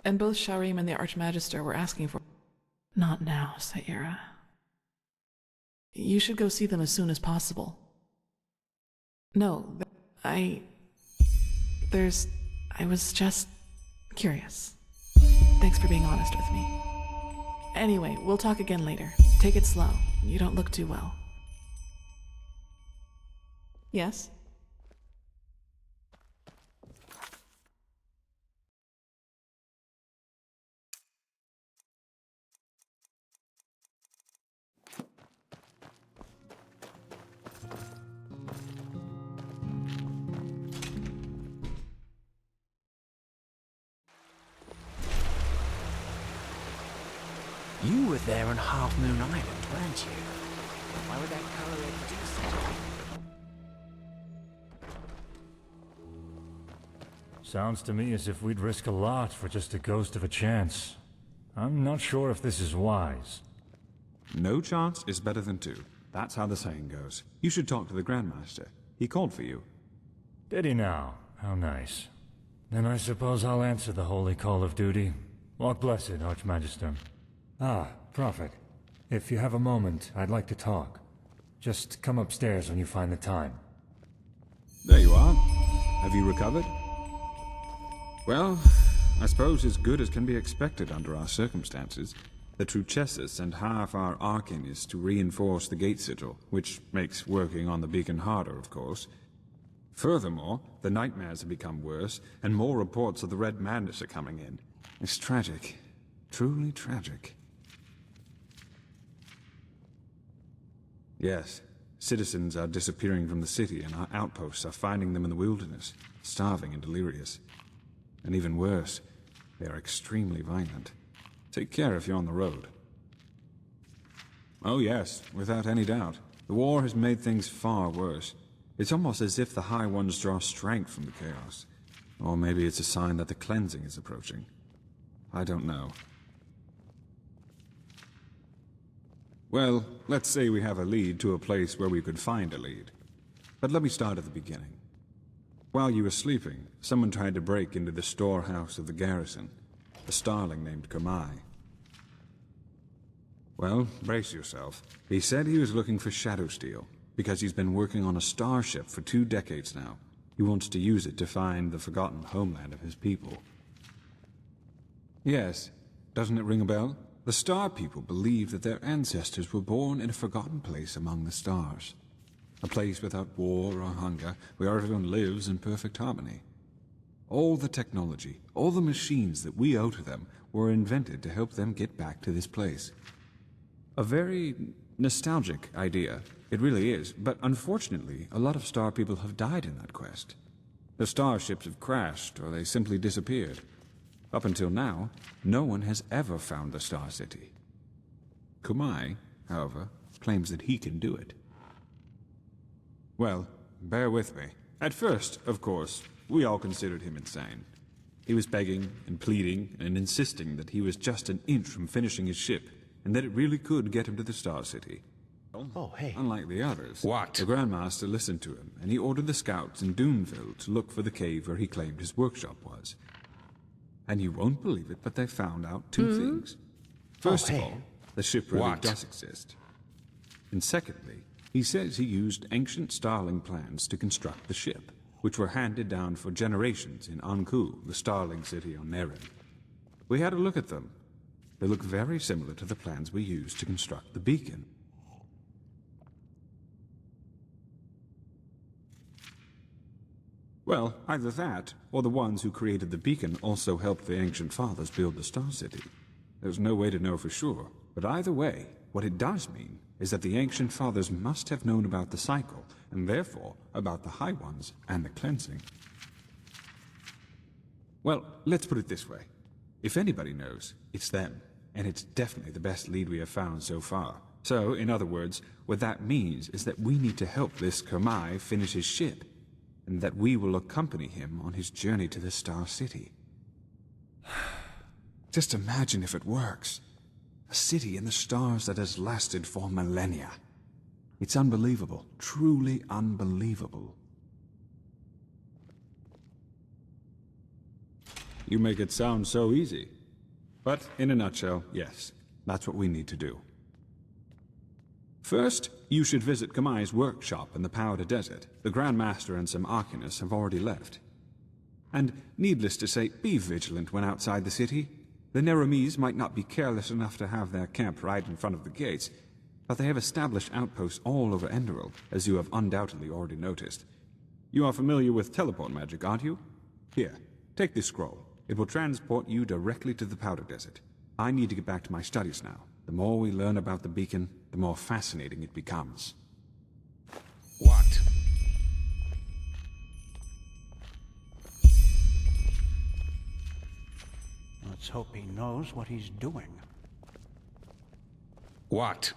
And both Sharim and the Archmagister were asking for... Not now, Saira. You should go see them as soon as possible. No, I was just curious. Thanks for being honest with me. Anyway, we'll talk again later. Take it slow. You don't look too well. Yes? You were there on Half Moon Island, weren't you? Why would that Couric do such a thing? Sounds to me as if we'd risk a lot for just a ghost of a chance. I'm not sure if this is wise. No chance is better than two. That's how the saying goes. You should talk to the Grandmaster. He called for you. Did he now? How nice. Then I suppose I'll answer the holy call of duty. Walk blessed, Archmagister. Ah, Prophet. If you have a moment, I'd like to talk. Just come upstairs when you find the time. There you are. Have you recovered? Well, I suppose as good as can be expected under our circumstances. The Truchessus sent half our Arcanists to reinforce the gate sigil, which makes working on the beacon harder, of course. Furthermore, the nightmares have become worse, and more reports of the Red Madness are coming in. It's tragic. Truly tragic. Yes, citizens are disappearing from the city, and our outposts are finding them in the wilderness, starving and delirious. And even worse, they are extremely violent. Take care if you're on the road. Oh yes, without any doubt. The war has made things far worse. It's almost as if the High Ones draw strength from the chaos. Or maybe it's a sign that the cleansing is approaching. I don't know. Well, let's say we have a lead to a place where we could find a lead. But let me start at the beginning. While you were sleeping, someone tried to break into the storehouse of the garrison. A starling named Kamai. Well, brace yourself. He said he was looking for Shadow Steel, because he's been working on a starship for 2 decades now. He wants to use it to find the forgotten homeland of his people. Yes, doesn't it ring a bell? The Star People believe that their ancestors were born in a forgotten place among the stars. A place without war or hunger, where everyone lives in perfect harmony. All the technology, all the machines that we owe to them were invented to help them get back to this place. A very nostalgic idea. It really is, but unfortunately, a lot of Star People have died in that quest. The starships have crashed, or they simply disappeared. Up until now, no one has ever found the Star City. Kumai, however, claims that he can do it. Well, bear with me. At first, of course, we all considered him insane. He was begging and pleading and insisting that he was just an inch from finishing his ship, and that it really could get him to the Star City. Oh, hey. Unlike the others, What? The Grandmaster listened to him, and he ordered the scouts in Doonville to look for the cave where he claimed his workshop was. And you won't believe it, but they found out 2 things. First of all, the ship really What? does exist. And secondly, he says he used ancient Starling plans to construct the ship, which were handed down for generations in Anku, the Starling city on Neren. We had a look at them. They look very similar to the plans we used to construct the beacon. Well, either that, or the ones who created the beacon also helped the Ancient Fathers build the Star City. There's no way to know for sure, but either way, what it does mean is that the Ancient Fathers must have known about the cycle, and therefore about the High Ones and the cleansing. Well, let's put it this way. If anybody knows, it's them, and it's definitely the best lead we have found so far. So, in other words, what that means is that we need to help this Kamai finish his ship, and that we will accompany him on his journey to the Star City. Just imagine if it works. A city in the stars that has lasted for millennia. It's unbelievable, truly unbelievable. You make it sound so easy. But in a nutshell, yes, that's what we need to do. First, you should visit Kamai's workshop in the Powder Desert. The Grandmaster and some Arcanists have already left. And needless to say, be vigilant when outside the city. The Neromese might not be careless enough to have their camp right in front of the gates, but they have established outposts all over Enderal, as you have undoubtedly already noticed. You are familiar with teleport magic, aren't you? Here, take this scroll. It will transport you directly to the Powder Desert. I need to get back to my studies now. The more we learn about the beacon, the more fascinating it becomes. What? Let's hope he knows what he's doing. What?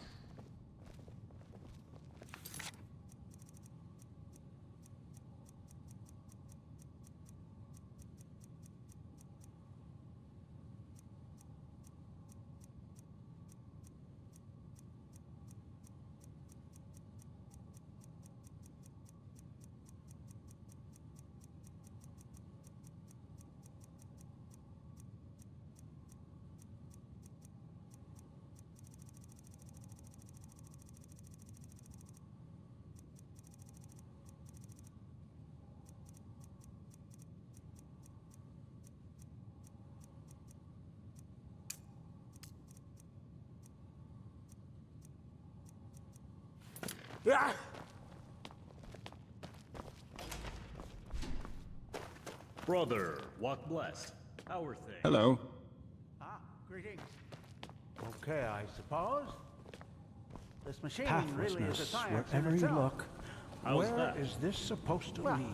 Brother, walk blessed. How are things? Hello. Greetings. Okay, I suppose. This machine really is a Pathlessness, science wherever in you itself. look. How's Where that? is this supposed to Well, lead?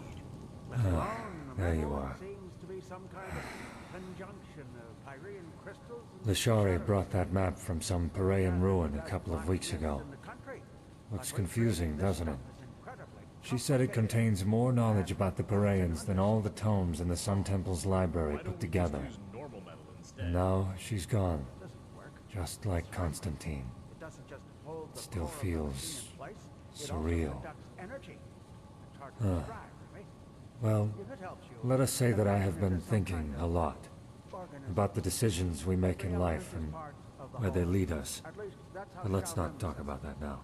Let alone the there you metal, are. it seems to be some kind of conjunction of Pyrean crystals and Lashari brought that map from some Parayan ruin a couple of weeks ago. Looks confusing, doesn't it? She said it contains more knowledge about the Parayans than all the tomes in the Sun Temple's library put together. And now she's gone. Just like Constantine. It still feels surreal. Huh. Well, let us say that I have been thinking a lot about the decisions we make in life and where they lead us. But let's not talk about that now.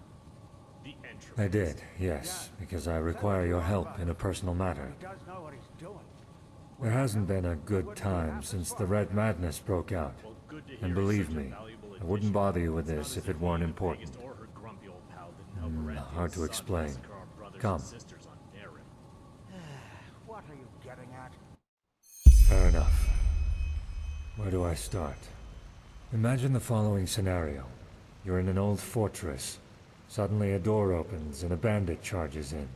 I did, yes, because I require your help in a personal matter. There hasn't been a good time since the Red Madness broke out. And believe me, I wouldn't bother you with this if it weren't important. Hard to explain. Come. What are you getting at? Fair enough. Where do I start? Imagine the following scenario. You're in an old fortress. Suddenly a door opens and a bandit charges in.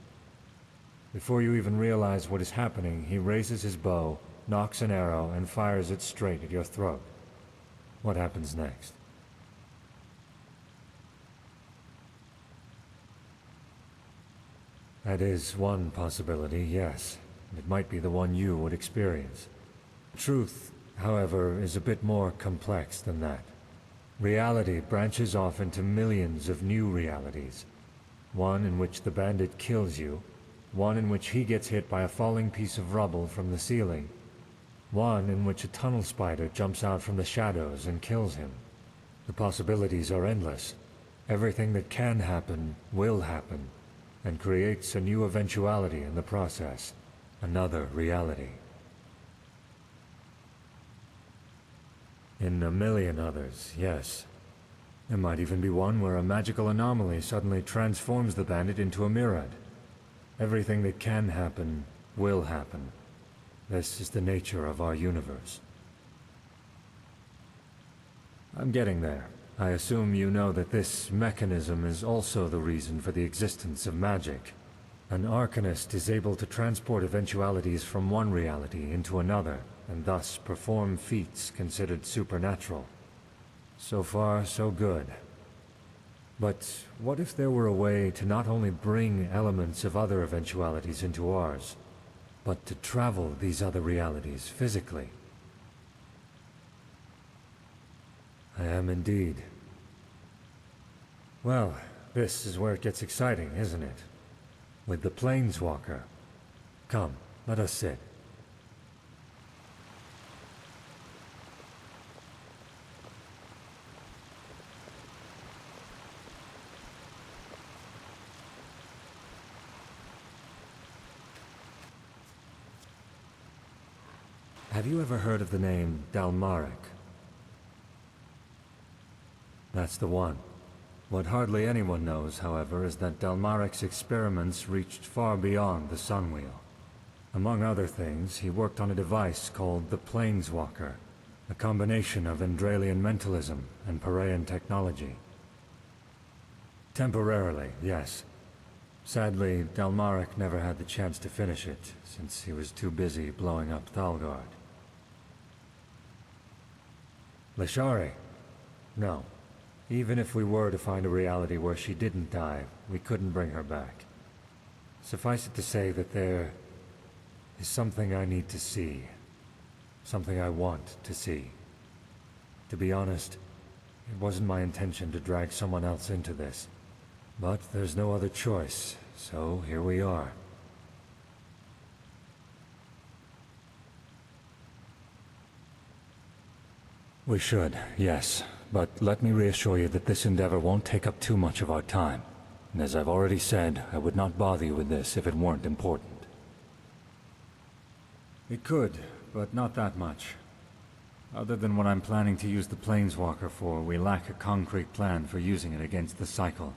Before you even realize what is happening, he raises his bow, nocks an arrow, and fires it straight at your throat. What happens next? That is one possibility, yes. It might be the one you would experience. Truth, however, is a bit more complex than that. Reality branches off into millions of new realities. One in which the bandit kills you, one in which he gets hit by a falling piece of rubble from the ceiling, one in which a tunnel spider jumps out from the shadows and kills him. The possibilities are endless. Everything that can happen will happen, and creates a new eventuality in the process, another reality. In a million others, yes. There might even be one where a magical anomaly suddenly transforms the bandit into a Mirad. Everything that can happen will happen. This is the nature of our universe. I'm getting there. I assume you know that this mechanism is also the reason for the existence of magic. An Arcanist is able to transport eventualities from one reality into another, and thus perform feats considered supernatural. So far, so good. But what if there were a way to not only bring elements of other eventualities into ours, but to travel these other realities physically? I am indeed. Well, this is where it gets exciting, isn't it? With the Planeswalker. Come, let us sit. Have you ever heard of the name Dalmaric? That's the one. What hardly anyone knows, however, is that Dalmaric's experiments reached far beyond the Sunwheel. Among other things, he worked on a device called the Planeswalker, a combination of Endralian mentalism and Parayan technology. Temporarily, yes. Sadly, Dalmaric never had the chance to finish it, since he was too busy blowing up Thalgard. Lashari? No. Even if we were to find a reality where she didn't die, we couldn't bring her back. Suffice it to say that there is something I need to see. Something I want to see. To be honest, it wasn't my intention to drag someone else into this. But there's no other choice, so here we are. We should, yes. But let me reassure you that this endeavor won't take up too much of our time. And as I've already said, I would not bother you with this if it weren't important. It could, but not that much. Other than what I'm planning to use the Planeswalker for, we lack a concrete plan for using it against the Cycle.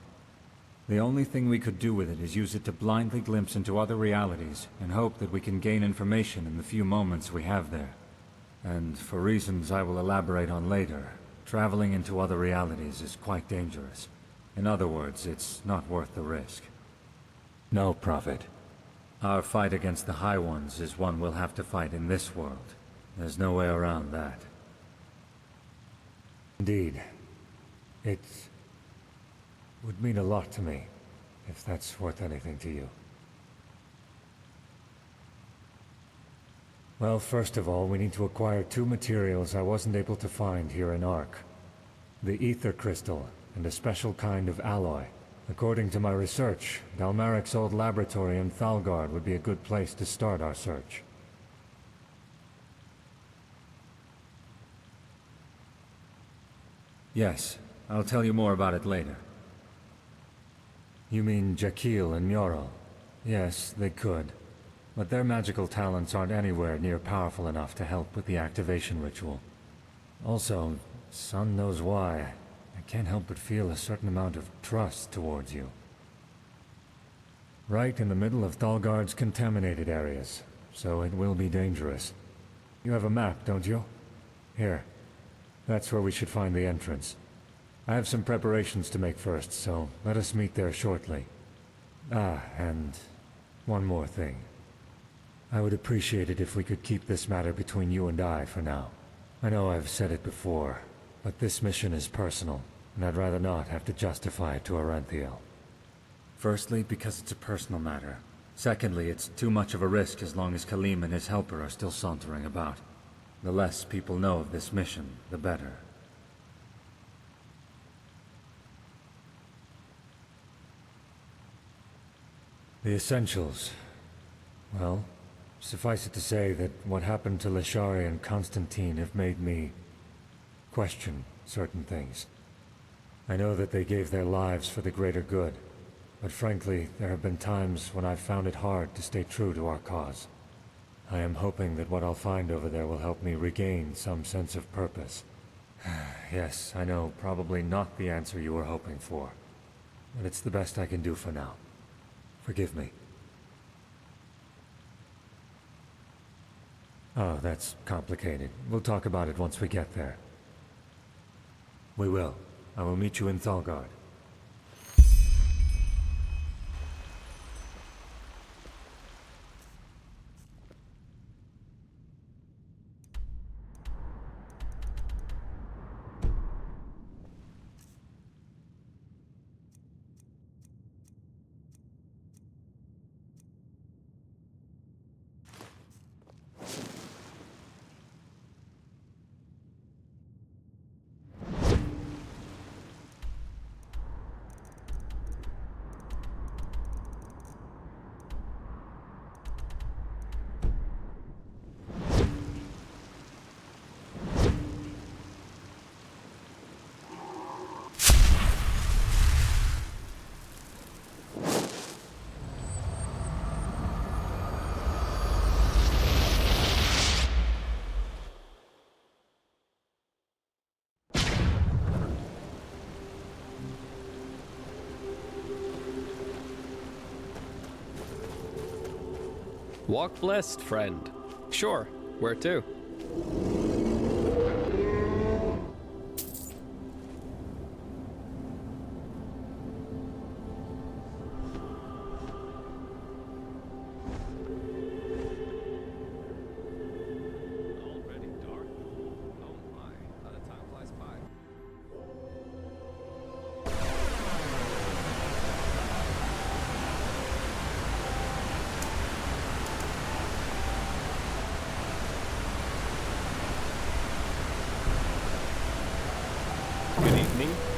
The only thing we could do with it is use it to blindly glimpse into other realities, and hope that we can gain information in the few moments we have there. And for reasons I will elaborate on later, traveling into other realities is quite dangerous. In other words, it's not worth the risk. No, Prophet. Our fight against the High Ones is one we'll have to fight in this world. There's no way around that. Indeed. It would mean a lot to me, if that's worth anything to you. Well, first of all, we need to acquire two materials I wasn't able to find here in Ark. The Ether Crystal, and a special kind of alloy. According to my research, Dalmaric's old laboratory in Thalgard would be a good place to start our search. Yes, I'll tell you more about it later. You mean Jakil and Mjorl? Yes, they could. But their magical talents aren't anywhere near powerful enough to help with the activation ritual. Also, Sun knows why, I can't help but feel a certain amount of trust towards you. Right in the middle of Thalgard's contaminated areas, so it will be dangerous. You have a map, don't you? Here. That's where we should find the entrance. I have some preparations to make first, so let us meet there shortly. Ah, and one more thing. I would appreciate it if we could keep this matter between you and I for now. I know I've said it before, but this mission is personal, and I'd rather not have to justify it to Aranthiel. Firstly, because it's a personal matter. Secondly, it's too much of a risk as long as Khalim and his helper are still sauntering about. The less people know of this mission, the better. The essentials. Well, suffice it to say that what happened to Lashari and Constantine have made me question certain things. I know that they gave their lives for the greater good, but frankly, there have been times when I've found it hard to stay true to our cause. I am hoping that what I'll find over there will help me regain some sense of purpose. Yes, I know, probably not the answer you were hoping for, but it's the best I can do for now. Forgive me. Oh, that's complicated. We'll talk about it once we get there. We will. I will meet you in Thalgard. Walk blessed, friend. Sure, where to? evening.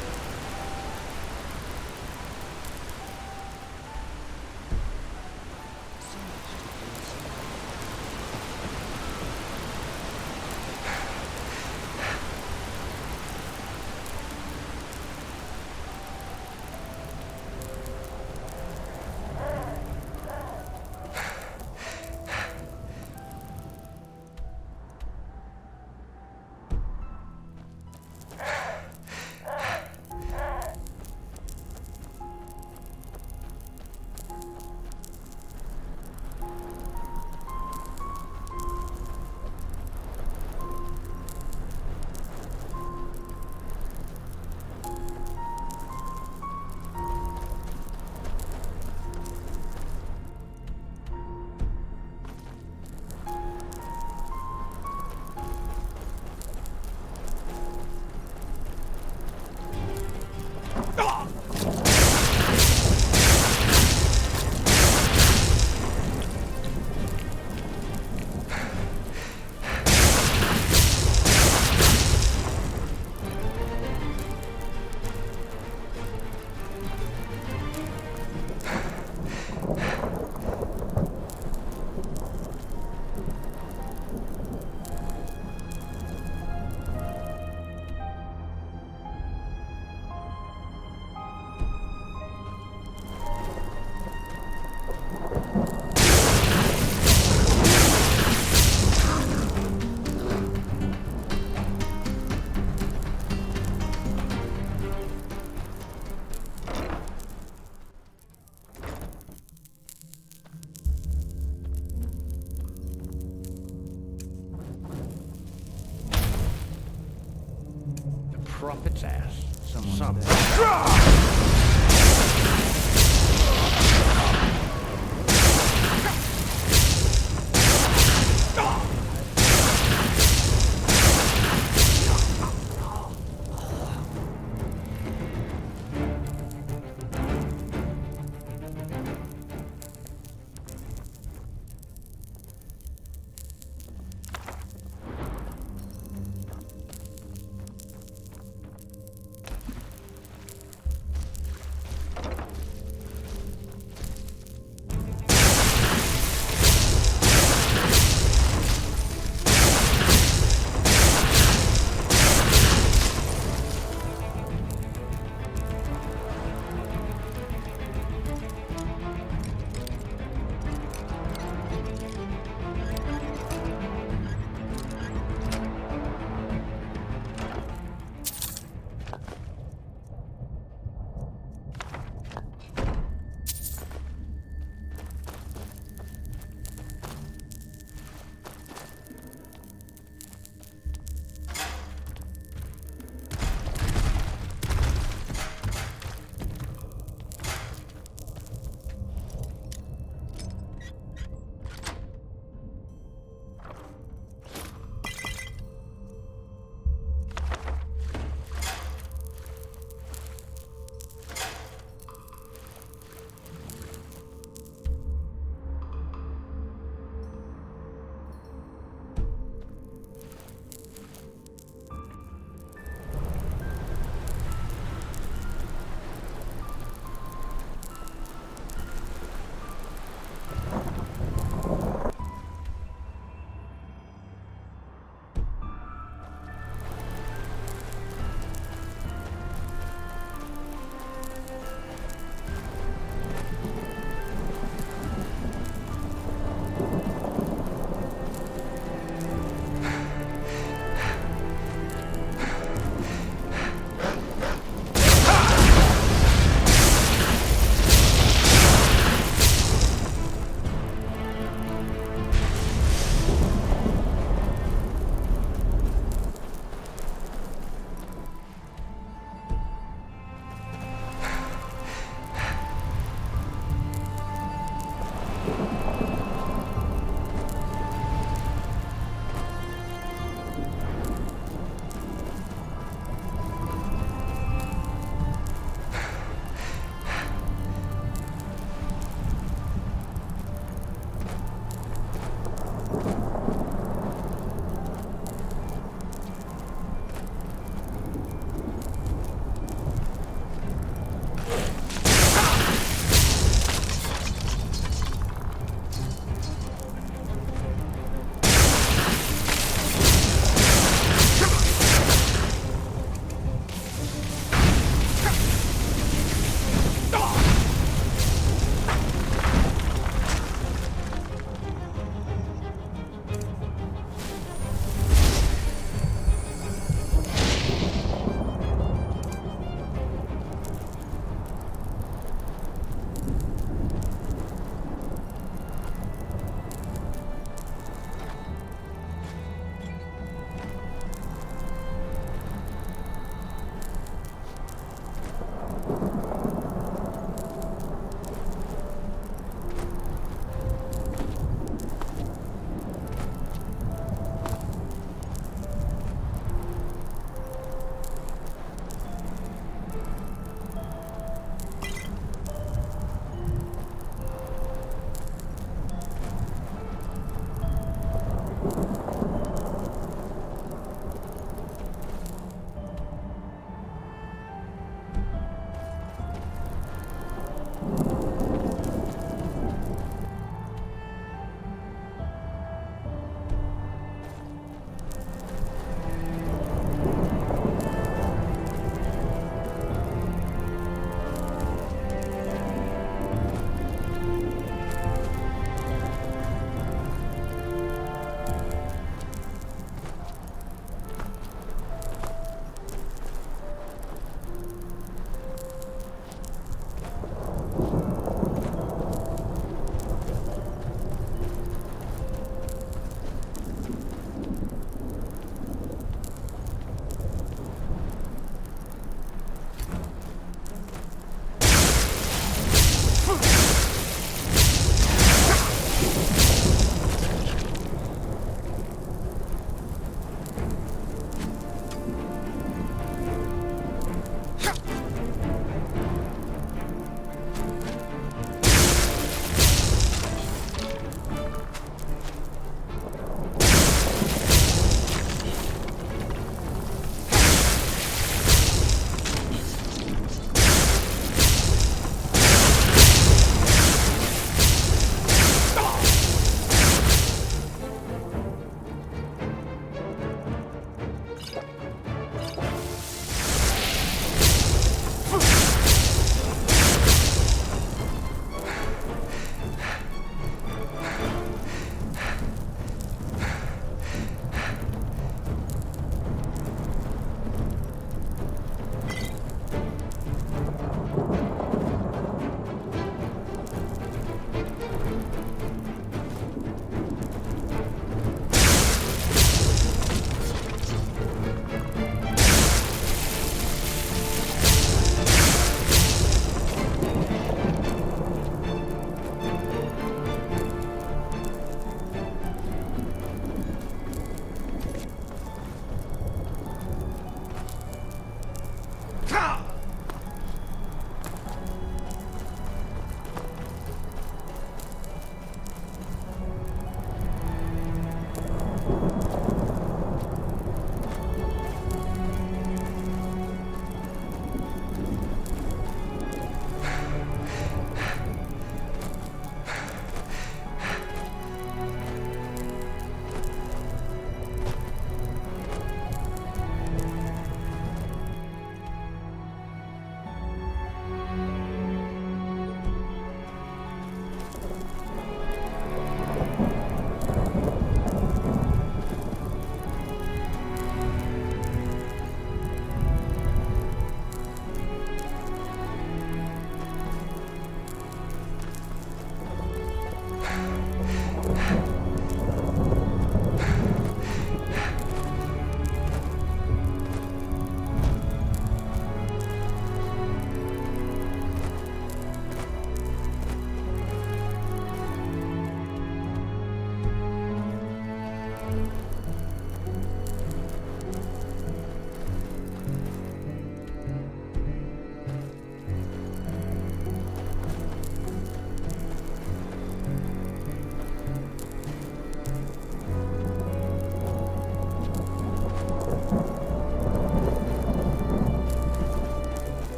Prophet's ass. Someone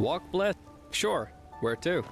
Walk blessed. Sure. Where to?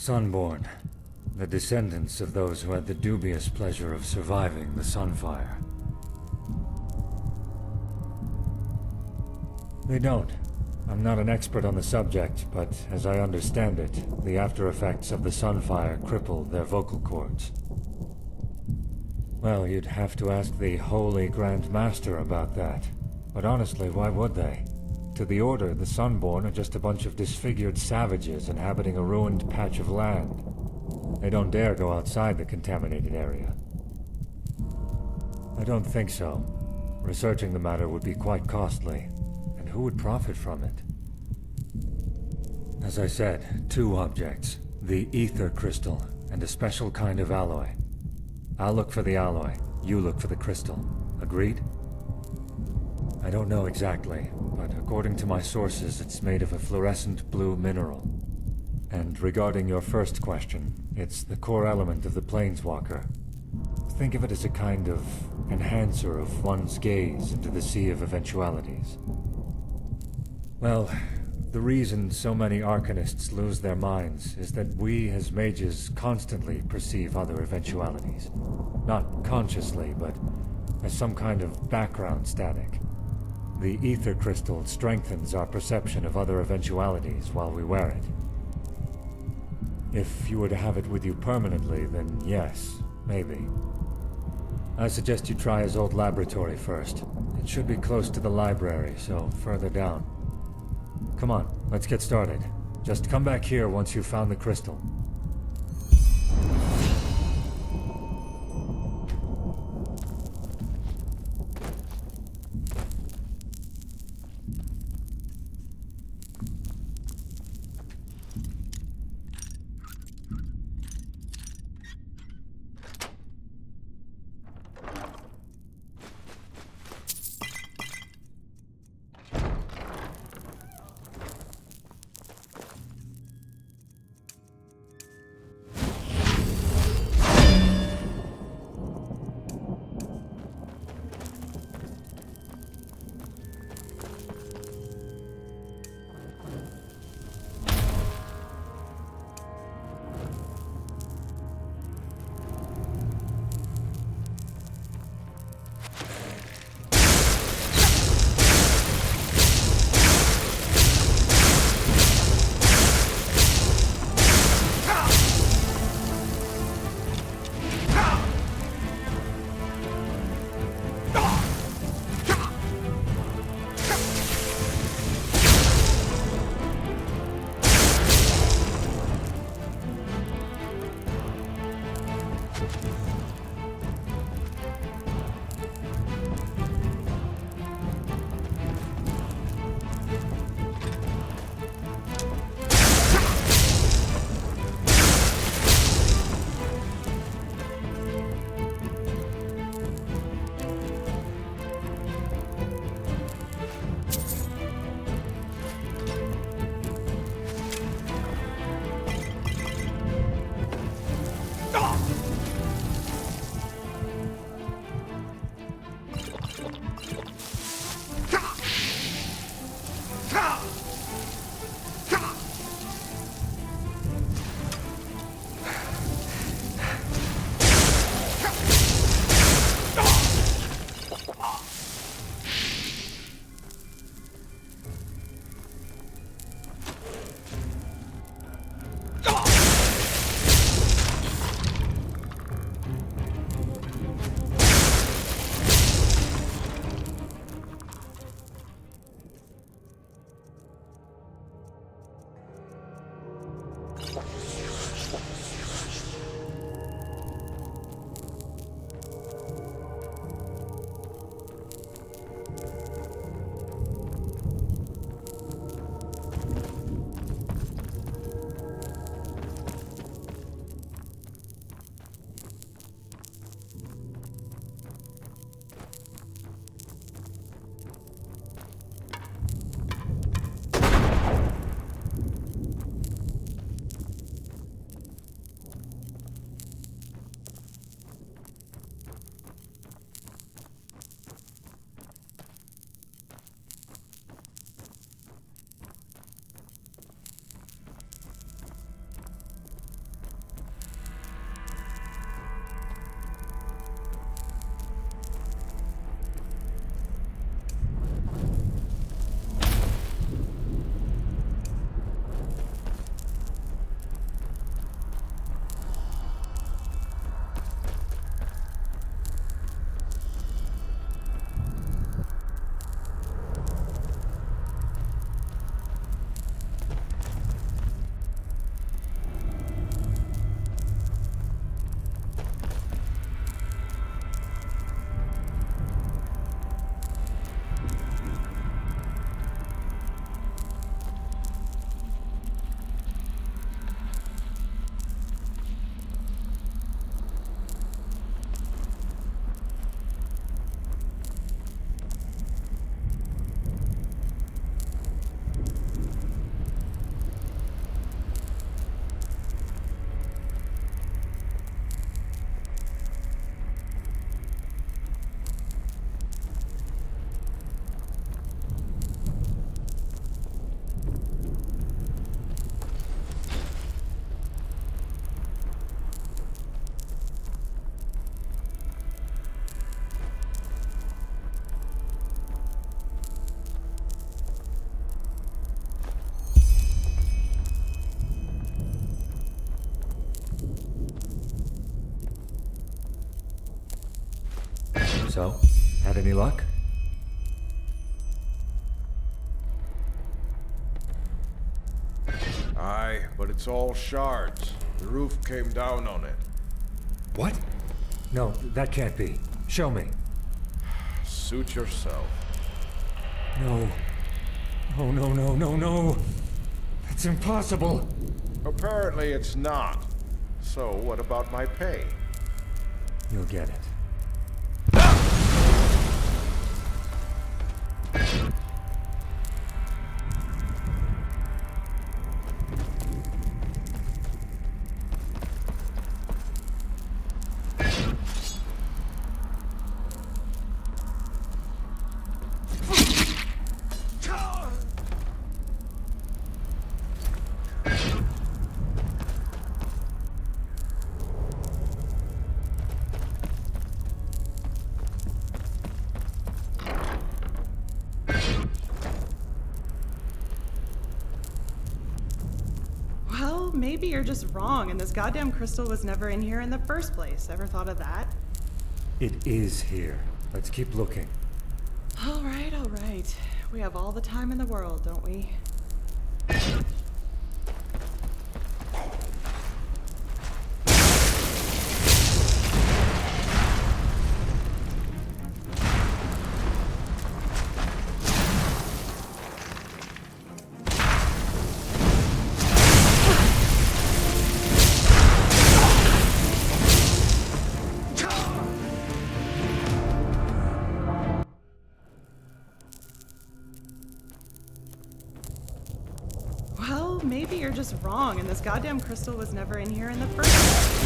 Sunborn, the descendants of those who had the dubious pleasure of surviving the Sunfire. They don't. I'm not an expert on the subject, but as I understand it, the after effects of the Sunfire crippled their vocal cords. Well, you'd have to ask the Holy Grand Master about that. But honestly, why would they? To the Order, the Sunborn are just a bunch of disfigured savages inhabiting a ruined patch of land. They don't dare go outside the contaminated area. I don't think so. Researching the matter would be quite costly, and who would profit from it? As I said, 2 objects. The ether crystal, and a special kind of alloy. I'll look for the alloy, you look for the crystal. Agreed? I don't know exactly, but according to my sources, it's made of a fluorescent blue mineral. And regarding your first question, it's the core element of the Planeswalker. Think of it as a kind of enhancer of one's gaze into the sea of eventualities. Well, the reason so many Arcanists lose their minds is that we as mages constantly perceive other eventualities. Not consciously, but as some kind of background static. The ether crystal strengthens our perception of other eventualities while we wear it. If you were to have it with you permanently, then yes, maybe. I suggest you try his old laboratory first. It should be close to the library, so further down. Come on, let's get started. Just come back here once you've found the crystal. So, had any luck? Aye, but it's all shards. The roof came down on it. What? No, that can't be. Show me. Suit yourself. No. Oh, no, no, no, no. It's impossible. Apparently it's not. So what about my pay? You'll get it. Well, maybe you're just wrong and this goddamn crystal was never in here in the first place. Ever thought of that? It is here. Let's keep looking. All right, all right. We have all the time in the world, don't we? Well, maybe you're just wrong and this goddamn crystal was never in here in the first place.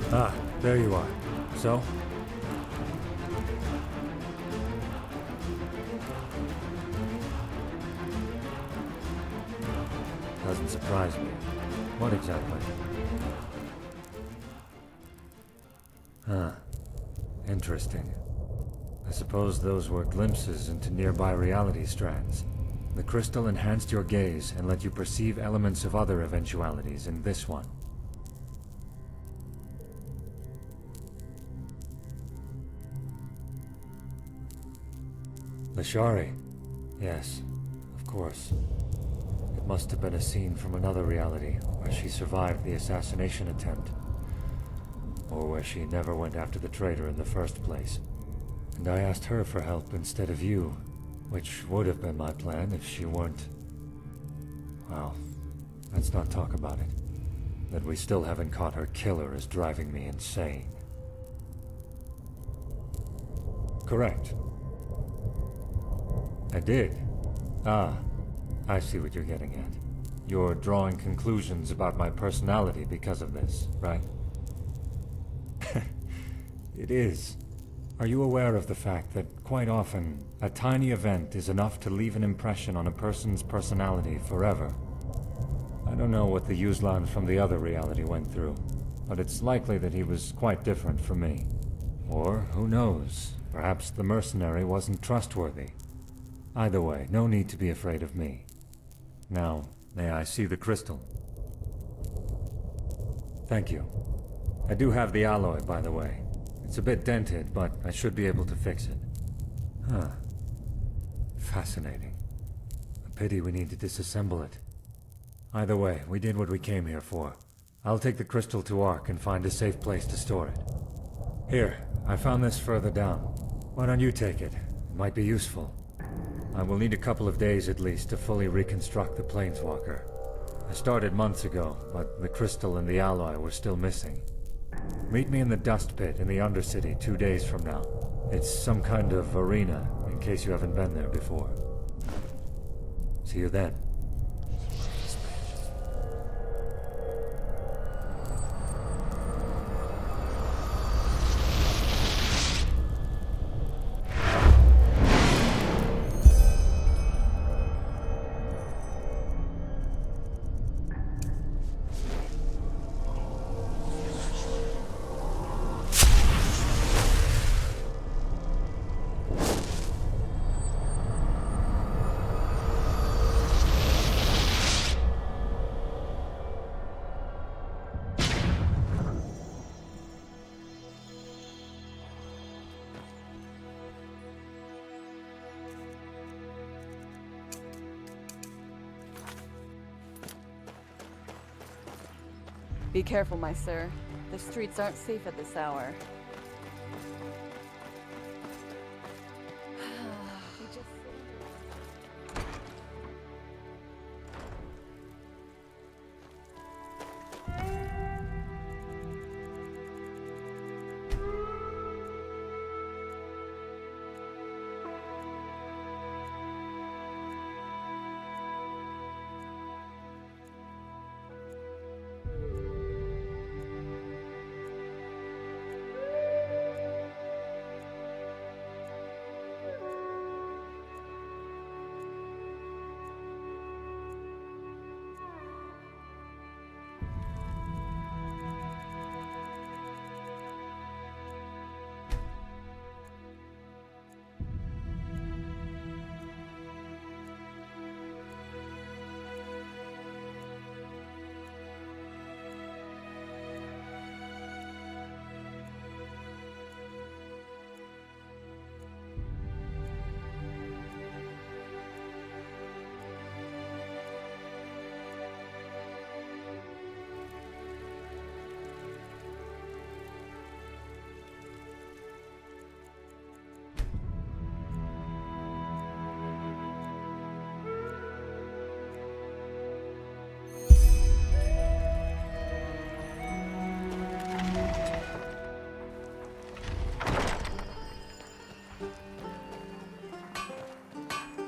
Ah, there you are. So? Doesn't surprise me. What exactly? Huh. Interesting. I suppose those were glimpses into nearby reality strands. The crystal enhanced your gaze and let you perceive elements of other eventualities in this one. Lashari. Yes, of course. It must have been a scene from another reality, where she survived the assassination attempt. Or where she never went after the traitor in the first place. And I asked her for help instead of you, which would have been my plan if she weren't... Well, let's not talk about it. That we still haven't caught her killer is driving me insane. Correct. I did. Ah, I see what you're getting at. You're drawing conclusions about my personality because of this, right? It is. Are you aware of the fact that, quite often, a tiny event is enough to leave an impression on a person's personality forever? I don't know what the Yuzlan from the other reality went through, but it's likely that he was quite different from me. Or, who knows, perhaps the mercenary wasn't trustworthy. Either way, no need to be afraid of me. Now, may I see the crystal? Thank you. I do have the alloy, by the way. It's a bit dented, but I should be able to fix it. Huh. Fascinating. A pity we need to disassemble it. Either way, we did what we came here for. I'll take the crystal to Ark and find a safe place to store it. Here, I found this further down. Why don't you take it? It might be useful. I will need a couple of days at least to fully reconstruct the Planeswalker. I started months ago, but the crystal and the alloy were still missing. Meet me in the dust pit in the Undercity 2 days from now. It's some kind of arena, in case you haven't been there before. See you then. Be careful, my sir. The streets aren't safe at this hour.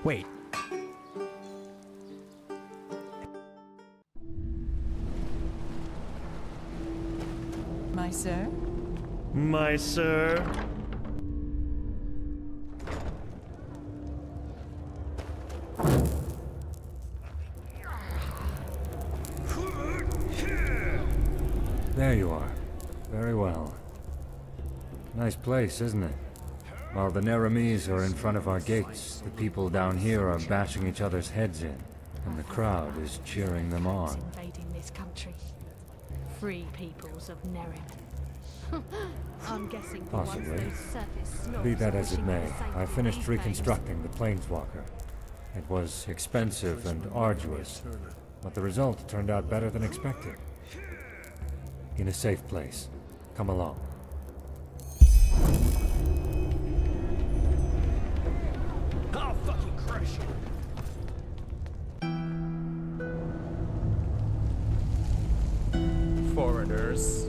Wait. My sir? My sir? There you are. Very well. Nice place, isn't it? While the Neramis are in front of our gates, the people down here are bashing each other's heads in, and the crowd is cheering them on. Invading this country. Free peoples of Nerim. I'm guessing the ones Possibly. those surface snobs Be that are as it wishing may, to save I finished their reconstructing the Planeswalker. It was expensive and arduous, but the result turned out better than expected. In a safe place. Come along. I'll fucking crush you. Foreigners.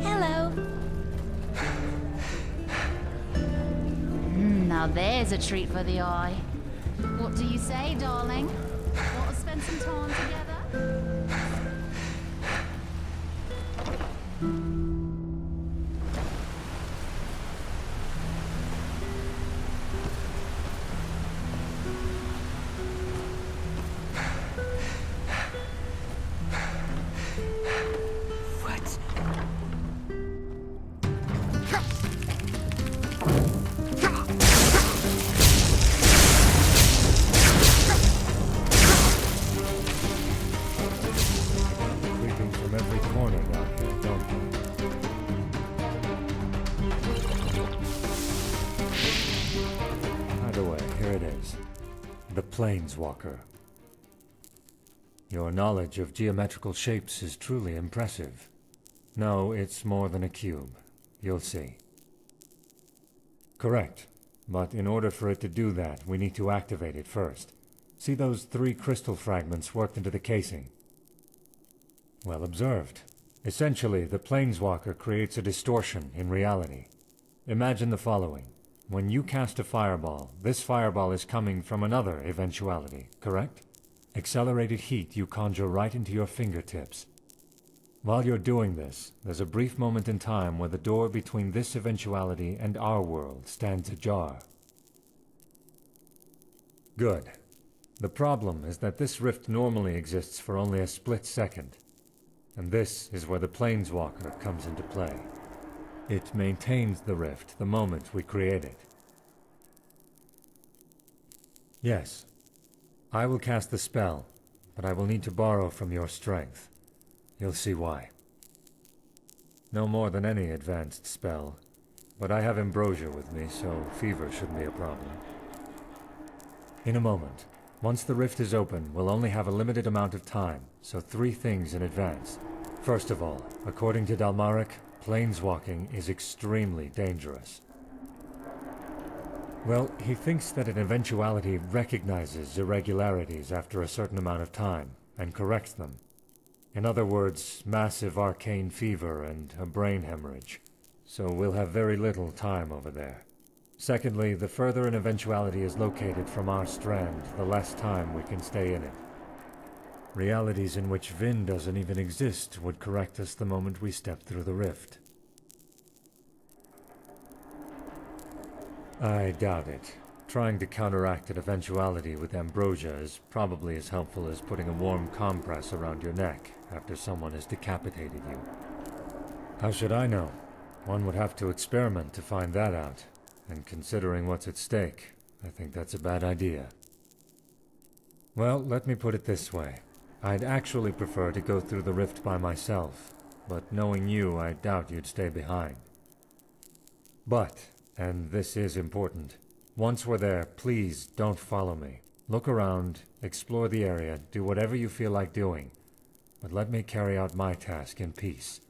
Hello. Now there's a treat for the eye. What do you say, darling? Want to spend some time together? Creeping from every corner down here, don't you? Planeswalker. Your knowledge of geometrical shapes is truly impressive. No, it's more than a cube. You'll see. Correct. But in order for it to do that, we need to activate it first. See those 3 crystal fragments worked into the casing? Well observed. Essentially, the Planeswalker creates a distortion in reality. Imagine the following. When you cast a fireball, this fireball is coming from another eventuality, correct? Accelerated heat you conjure right into your fingertips. While you're doing this, there's a brief moment in time where the door between this eventuality and our world stands ajar. Good. The problem is that this rift normally exists for only a split second. And this is where the Planeswalker comes into play. It maintains the rift the moment we create it. Yes. I will cast the spell, but I will need to borrow from your strength. You'll see why. No more than any advanced spell, but I have ambrosia with me, so fever shouldn't be a problem. In a moment. Once the rift is open, we'll only have a limited amount of time, so 3 things in advance. First of all, according to Dalmaric, planeswalking is extremely dangerous. Well, he thinks that an eventuality recognizes irregularities after a certain amount of time, and corrects them. In other words, massive arcane fever and a brain hemorrhage. So we'll have very little time over there. Secondly, the further an eventuality is located from our strand, the less time we can stay in it. Realities in which Vin doesn't even exist would correct us the moment we step through the rift. I doubt it. Trying to counteract an eventuality with ambrosia is probably as helpful as putting a warm compress around your neck after someone has decapitated you. How should I know? One would have to experiment to find that out. And considering what's at stake, I think that's a bad idea. Well, let me put it this way. I'd actually prefer to go through the rift by myself, but knowing you, I doubt you'd stay behind. But, and this is important, once we're there, please don't follow me. Look around, explore the area, do whatever you feel like doing, but let me carry out my task in peace.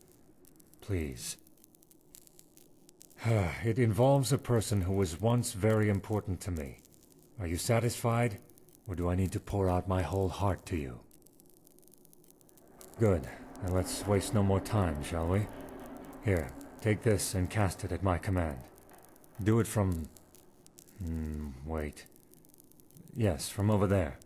Please. It involves a person who was once very important to me. Are you satisfied, or do I need to pour out my whole heart to you? Good. Now let's waste no more time, shall we? Here, take this and cast it at my command. Do it from... wait. Yes, from over there.